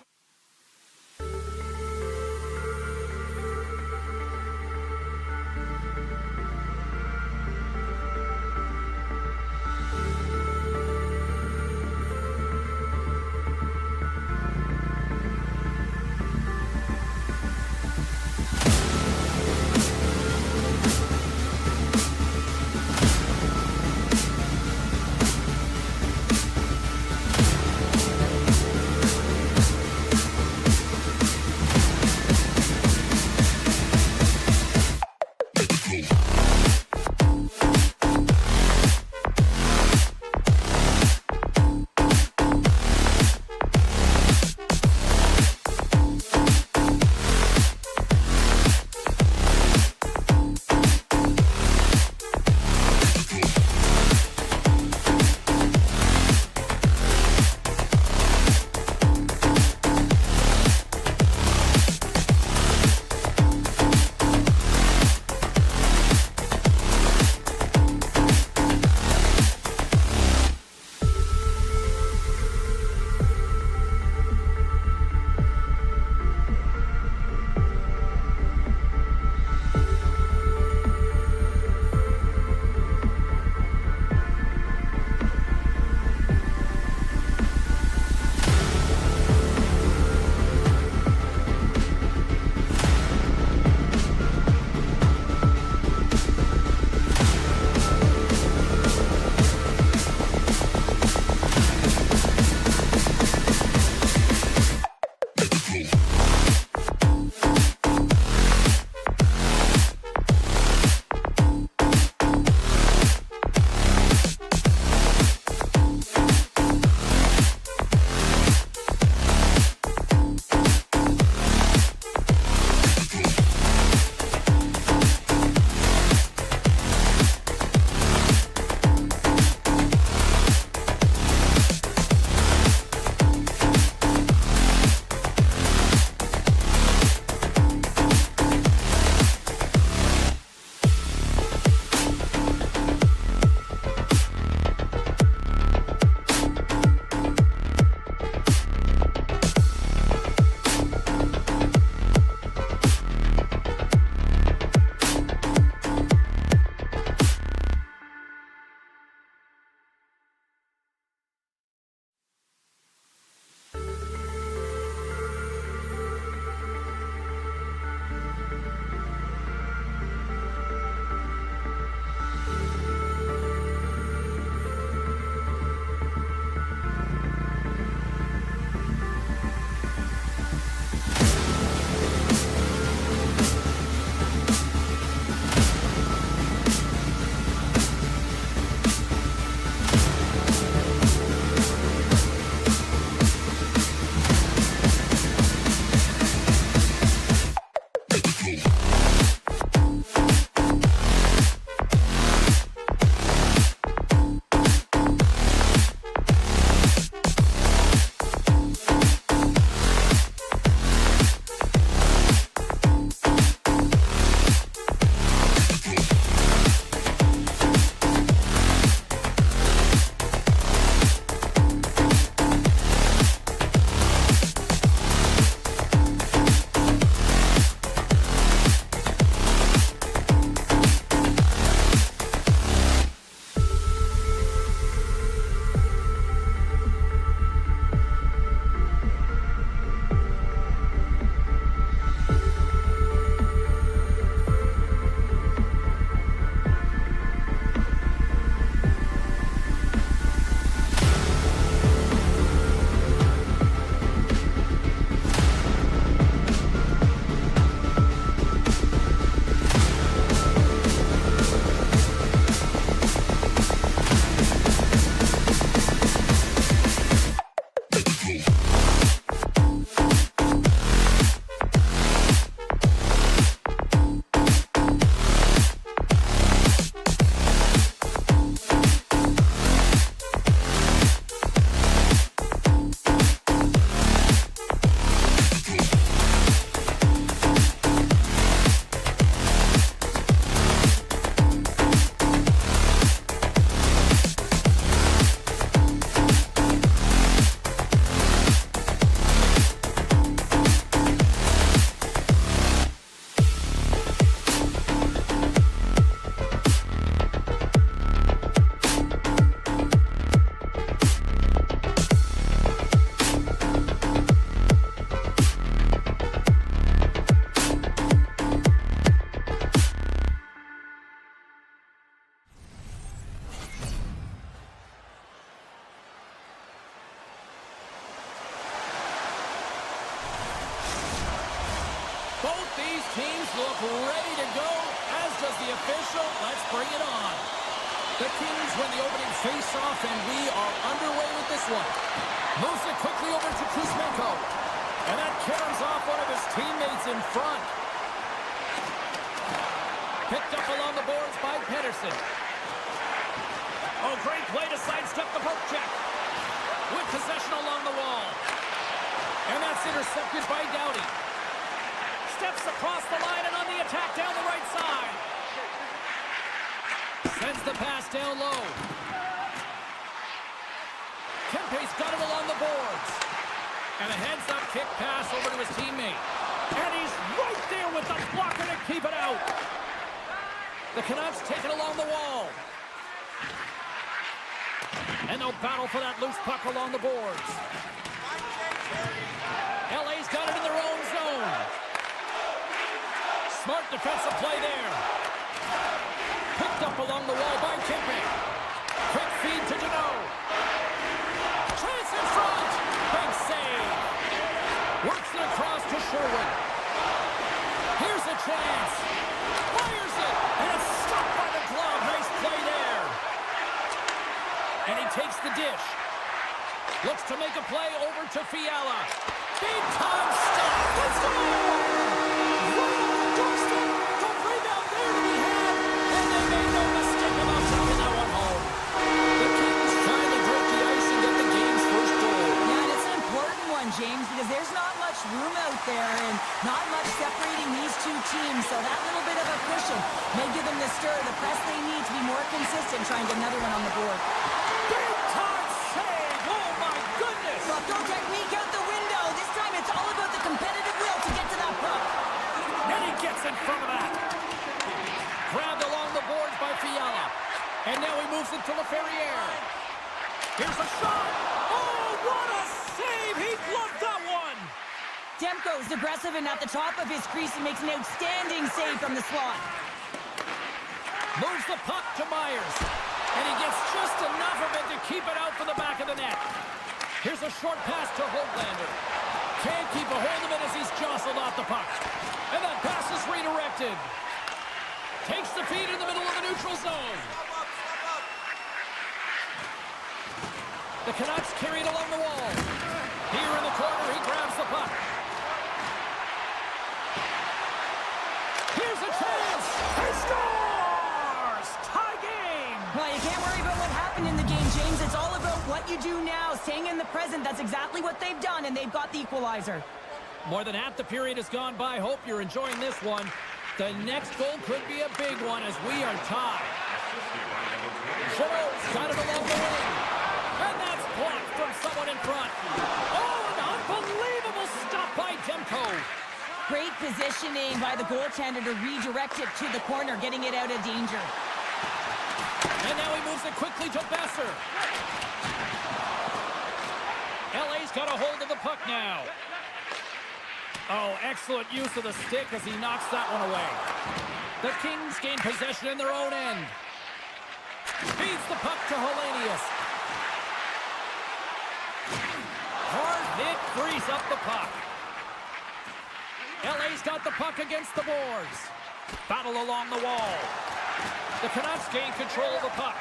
teams look ready to go, as does the official. Let's bring it on. The Kings win the opening face-off, and we are underway with this one. Moves it quickly over to Kuzmenko. And that caroms off one of his teammates in front. Picked up along the boards by Pedersen. Oh, great play to sidestep the poke check. With possession along the wall. And that's intercepted by Doughty. Steps across the line and on the attack down the right side. Sends the pass down low. Kempe's got it along the boards. And a heads-up kick pass over to his teammate. And he's right there with the blocker to keep it out. The Canucks take it along the wall. And they'll battle for that loose puck along the boards. LA's got it in their own zone. Smart defensive play there. Picked up along the wall by Kempe. Quick feed to Deneau. Chance in front. Big save. Works it across to Sherwood. Here's a chance. Fires it. And it's stopped by the glove. Nice play there. And he takes the dish. Looks to make a play over to Fiala. Big time stop. Let's go! Right on the doorstep. The rebound there to be had. And they made no mistake about taking that one home. The Kings trying to break the ice and get the game's first goal. Yeah, and it's an important one, James, because there's not much room out there and not much separating these two teams. So that little bit of a cushion may give them the stir, the press they need to be more consistent, trying to get another one on the board. Big time save. Oh, my goodness. Well, throw technique out the window. This time it's all about the competitive will to get to that puck. And he gets in front of that. Grabbed along the boards by Fiala. And now he moves it to LaFerriere. Here's a shot. Oh, what a save. He gloved that one. Demko's aggressive and at the top of his crease and makes an outstanding save from the slot. Moves the puck to Myers. And he gets just enough of it to keep it out for the back of the net. Here's a short pass to Hoglander. Can't keep a hold of it as he's jostled off the puck. And that pass is redirected. Takes the feed in the middle of the neutral zone. The Canucks carry it along the wall. Here in the corner, he grabs the puck. Here's a chance. He scores! Tie game! Well, you can't worry about what happened in the game, James. It's all about what you do now, staying in the present. That's exactly what they've done, and they've got the equalizer. More than half the period has gone by. Hope you're enjoying this one. The next goal could be a big one as we are tied. Jeannot's got it along the wing. And that's blocked from someone in front. Oh, an unbelievable stop by Demko. Great positioning by the goaltender to redirect it to the corner, getting it out of danger. And now he moves it quickly to Besser. LA's got a hold of the puck now. Oh, excellent use of the stick as he knocks that one away. The Kings gain possession in their own end. Feeds the puck to Hellenius. Hard hit frees up the puck. LA's got the puck against the boards. Battle along the wall. The Canucks gain control of the puck.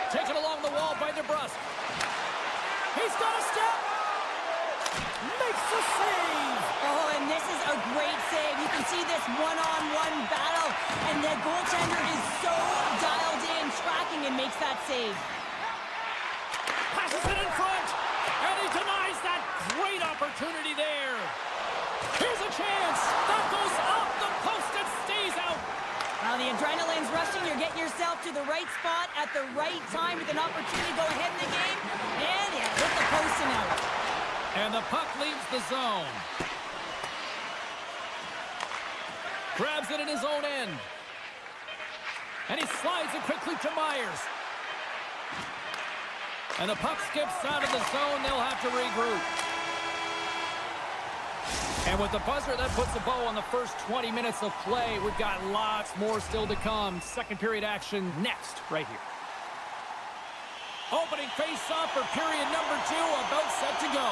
Taken along the wall by DeBrusque. He's got a step. Makes the save. Oh, and this is a great save. You can see this one-on-one battle, and the goaltender is so dialed in, tracking, and makes that save. Passes it in front, and he denies that great opportunity there. Here's a chance. That goes off the post and stays out. Now the adrenaline's rushing. You're getting yourself to the right spot at the right time with an opportunity to go ahead in the game, and it hit the post and out. And the puck leaves the zone. Grabs it in his own end. And he slides it quickly to Myers. And the puck skips out of the zone. They'll have to regroup. And with the buzzer, that puts a bow on the first 20 minutes of play. We've got lots more still to come. Second period action next, right here. Opening face-off for period number 2, about set to go.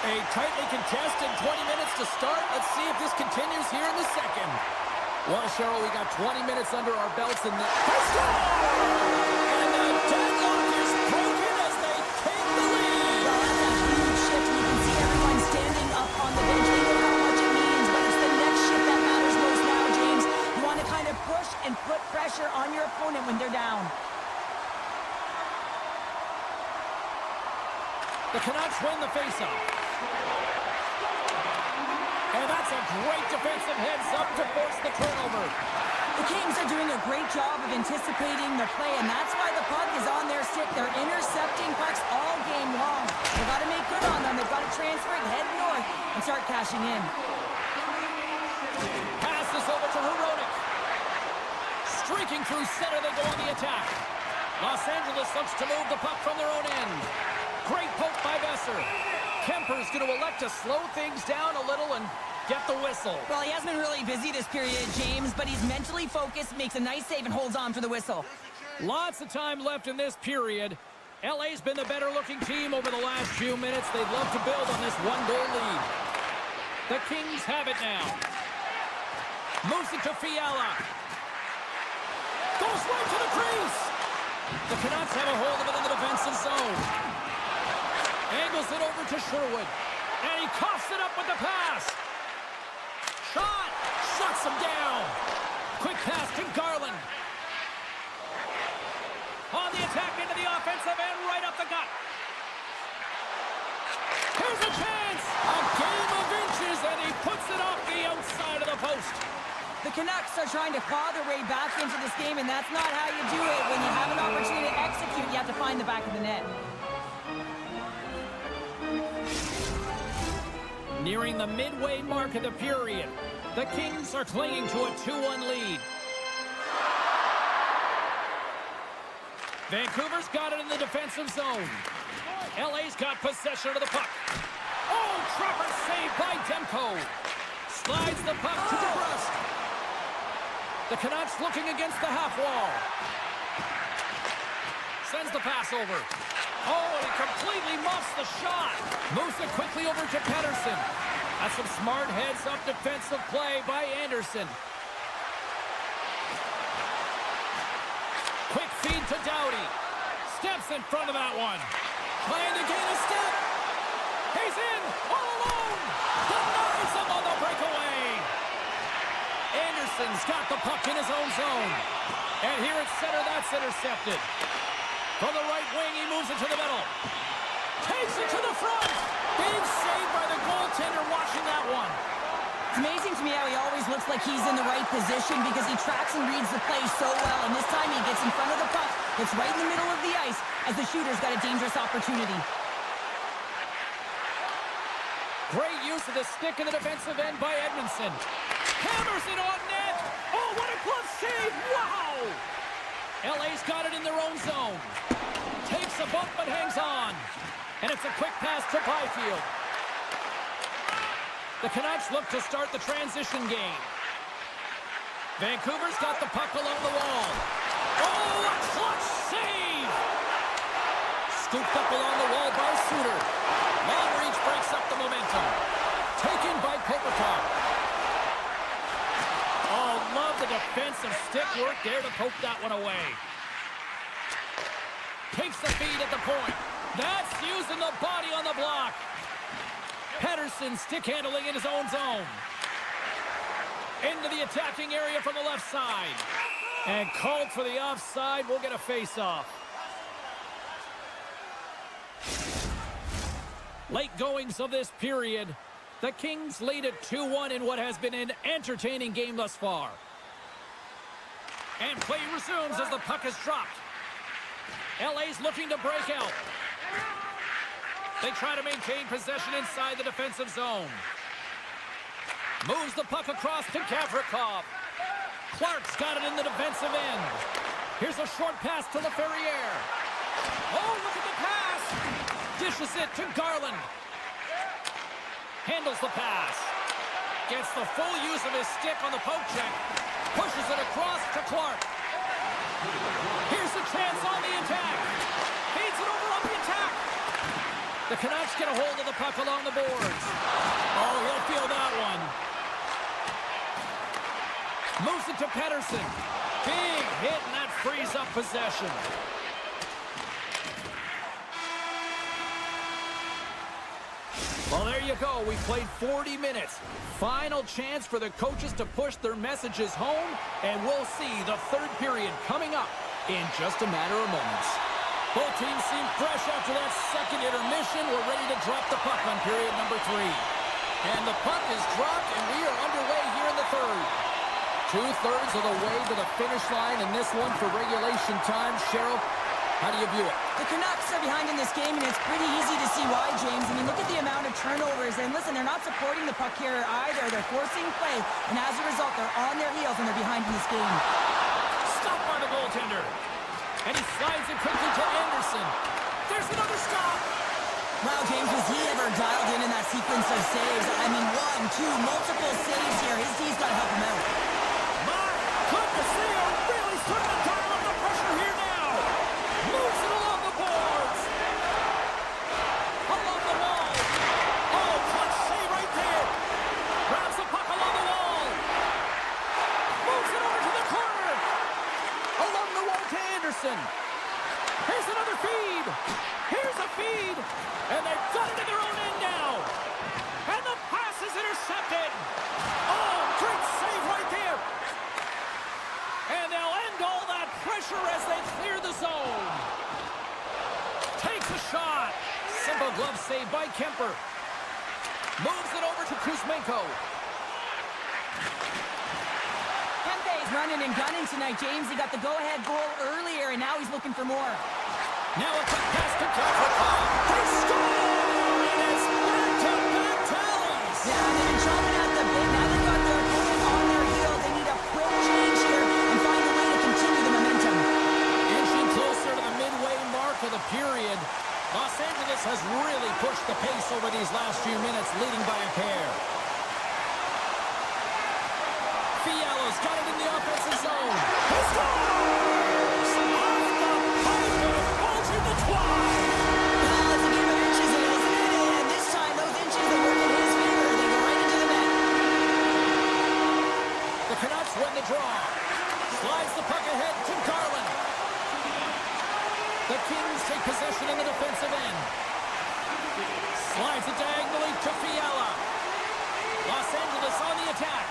A tightly contested 20 minutes to start. Let's see if this continues here in the second. Well, Cheryl, we got 20 minutes under our belts in the... They score! And the deadlock is broken as they take the lead. Well, that's a huge shift. You can see everyone standing up on the bench. They know how much it means, but it's the next shift that matters most now, James. You want to kind of push and put pressure on your opponent when they're down. The Canucks win the faceoff. And that's a great defensive heads-up to force the turnover. The Kings are doing a great job of anticipating the play, and that's why the puck is on their stick. They're intercepting pucks all game long. They've got to make good on them. They've got to transfer it, head north, and start cashing in. Pass this over to Heronic. Streaking through center, they go on the attack. Los Angeles looks to move the puck from their own end. Great poke by Besser. Kemper's going to elect to slow things down a little and get the whistle. Well, he hasn't been really busy this period, James, but he's mentally focused, makes a nice save, and holds on for the whistle. Lots of time left in this period. LA's been the better-looking team over the last few minutes. They'd love to build on this one-goal lead. The Kings have it now. Moves it to Fiala. Goes right to the crease. The Canucks have a hold of it in the defensive zone. Angles it over to Sherwood. And he coughs it up with the pass. Shot! Shuts him down. Quick pass to Garland. On the attack into the offensive end, right up the gut. Here's a chance! A game of inches, and he puts it off the outside of the post. The Canucks are trying to claw their way back into this game, and that's not how you do it. When you have an opportunity to execute, you have to find the back of the net. Nearing the midway mark of the period, the Kings are clinging to a 2-1 lead. Vancouver's got it in the defensive zone. LA's got possession of the puck. Oh, Trevor saved by Demko. Slides the puck to DeBrusque. The Canucks looking against the half wall. Sends the pass over. Oh, and he completely muffs the shot. Moves it quickly over to Pettersson. That's some smart heads-up defensive play by Anderson. Quick feed to Doughty. Steps in front of that one. Trying to gain a step. He's in, all alone. Denies him on the breakaway. Anderson's got the puck in his own zone. And here at center, that's intercepted. From the right wing, he moves it to the middle. Takes it to the front. Big save by the goaltender watching that one. It's amazing to me how he always looks like he's in the right position because he tracks and reads the play so well. And this time he gets in front of the puck. It's right in the middle of the ice as the shooter's got a dangerous opportunity. Great use of the stick in the defensive end by Edmondson. Hammers it on net. Oh, what a glove save. Wow. LA's got it in their own zone. Takes a bump but hangs on. And it's a quick pass to Byfield. The Canucks look to start the transition game. Vancouver's got the puck along the wall. Oh, a clutch save! Scooped up along the wall by Suter. Long reach breaks up the momentum. Taken by Kopitar. Oh, love the defensive stick work there to poke that one away. Takes the feed at the point. That's using the body on the block. Pettersson stick handling in his own zone. Into the attacking area from the left side. And called for the offside. We'll get a face-off. Late goings of this period. The Kings lead at 2-1 in what has been an entertaining game thus far. And play resumes as the puck is dropped. LA's looking to break out. They try to maintain possession inside the defensive zone. Moves the puck across to Gavrikov. Clark's got it in the defensive end. Here's a short pass to LaFerriere. Oh, look at the pass. Dishes it to Garland. Handles the pass. Gets the full use of his stick on the poke check. Pushes it across to Clark. Here's a chance on the attack. Feeds it over on the attack. The The Canucks get a hold of the puck along the boards. Oh, he'll feel that one. Moves it to Pettersson. Big hit, and that frees up possession. Well, there you go. We played 40 minutes. Final chance for the coaches to push their messages home, and we'll see the third period coming up in just a matter of moments. Both teams seem fresh after that second intermission. We're ready to drop the puck on period number 3. And the puck is dropped, and we are underway here in the third. 2/3 of the way to the finish line in this one for regulation time. Cheryl, how do you view it? The Canucks are behind in this game, and it's pretty easy to see why, James. I mean, look at the amount of turnovers. And listen, they're not supporting the puck here either. They're forcing play, and as a result, they're on their heels, and they're behind in this game. Stopped by the goaltender. And he slides it quickly to Anderson. There's another stop. Wow, James, was he ever dialed in that sequence of saves? I mean, 1, 2, multiple saves here. His D's got to help him out. My goodness, they are really starting to dial up the pressure here now. Moves it along the boards. Along the wall. Oh, clutch save right there. Grabs the puck along the wall. Moves it over to the corner. Along the wall to Anderson. Here's another feed. Here's a feed. And they've got it in their own end now. And the pass is intercepted. Oh, great save right there. And they'll end all that pressure as they clear the zone. Takes a shot. Simple glove save by Kemper. Moves it over to Kuzmenko. Kempe's running and gunning tonight, James. He got the go-ahead goal earlier, and now he's looking for more. Now a quick pass to Kemper. They score! And it's back-to-back tallies. Yeah, they've been chomping at the bit. Now they've got their opponent on their heels. They need a quick change here and find a way to continue the momentum. Inching closer to the midway mark of the period. Los Angeles has really pushed the pace over these last few minutes, leading by a pair. Fiala's got it in the offensive zone. He scores! Off the pipe and bulging the twine. Well, it's a game of inches, isn't it? And this time, those inches, they work in his favor. They go right into the net. The Canucks win the draw. Slides the puck ahead to Garland. The Kings take possession in the defensive end. Slides it diagonally to Fiala. Los Angeles on the attack.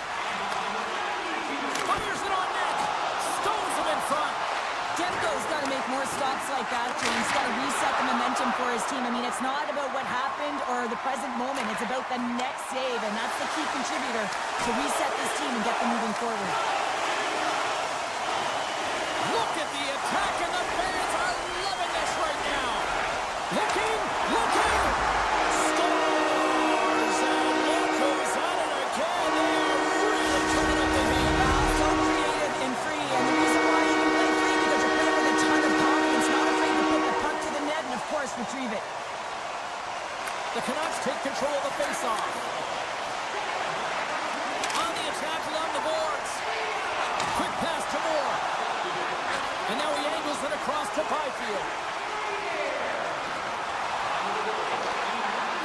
Fires it on net. Stones him in front. Demko's got to make more stops like that, James. He's got to reset the momentum for his team. I mean, it's not about what happened or the present moment. It's about the next save, and that's the key contributor to reset this team and get them moving forward. Look at the attack, and the fans are loving this right now. Looking. Scores, and look who's at it again. They are really turning up the heat. So creative and free, and the reason why you can play free because you're playing with a ton of confidence, not afraid to put the puck to the net and, of course, retrieve it. The Canucks take control of the faceoff. On the attack along the boards. Quick pass to Moore. And now he angles it across to Byfield.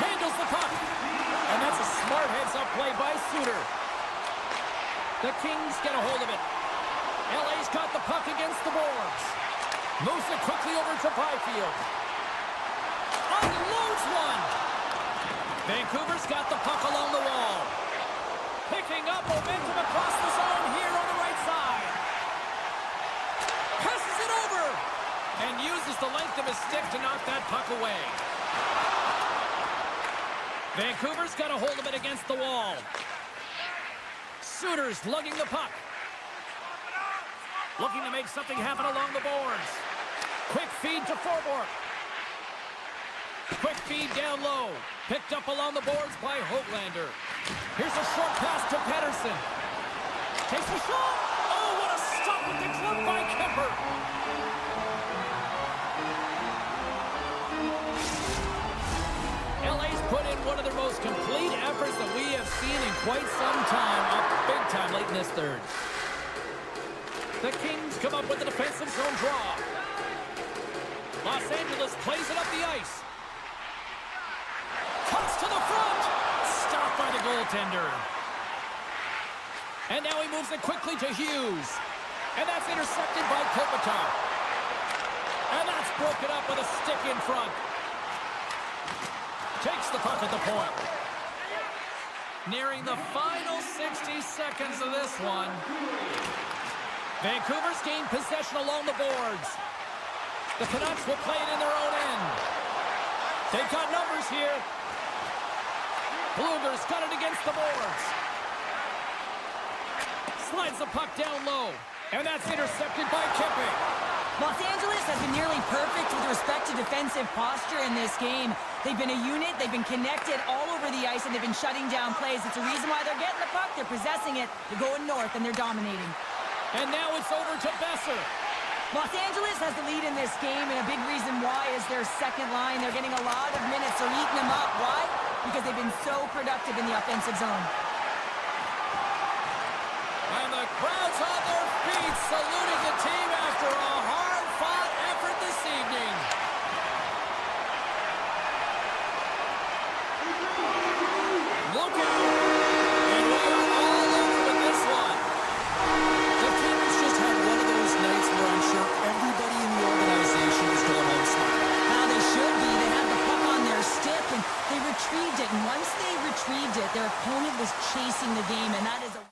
Handles the puck. And that's a smart heads-up play by Suter. The Kings get a hold of it. LA's got the puck against the boards. Moves it quickly over to Byfield. Unloads one. Vancouver's got the puck along the wall. Picking up momentum across the zone here on the right side. Passes it over. And uses the length of his stick to knock that puck away. Vancouver's got a hold of it against the wall. Suter's lugging the puck. Looking to make something happen along the boards. Quick feed to Forbort. Quick feed down low. Picked up along the boards by Hoglander. Here's a short pass to Pettersson. Takes the shot. Oh, what a stop with the glove by Kemper. LA's put in one of their most complete efforts that we have seen in quite some time. Up big time late in this third. The Kings come up with a defensive zone draw. Los Angeles plays it up the ice. goaltender. And now he moves it quickly to Hughes. And that's intercepted by Kopitar. And that's broken up with a stick in front. Takes the puck at the point. Nearing the final 60 seconds of this one. Vancouver's gained possession along the boards. The Canucks will play it in their own end. They've got numbers here. Bluger's got it against the boards. Slides the puck down low. And that's intercepted by Kipping. Los Angeles has been nearly perfect with respect to defensive posture in this game. They've been a unit, they've been connected all over the ice, and they've been shutting down plays. It's a reason why they're getting the puck, they're possessing it, they're going north, and they're dominating. And now it's over to Besser. Los Angeles has the lead in this game, and a big reason why is their second line. They're getting a lot of minutes, they're eating them up. Why? Because they've been so productive in the offensive zone. And the crowd's on their feet, saluting the team after a hard-fought effort this evening. Look at it. And we are all over with this one. The Canucks just had one of those nights where I'm sure everybody in the organization is going home smiling. Now they should be. They had the puck on their stick, and they retrieved it. And once they retrieved it, their opponent was chasing the game, and that is a...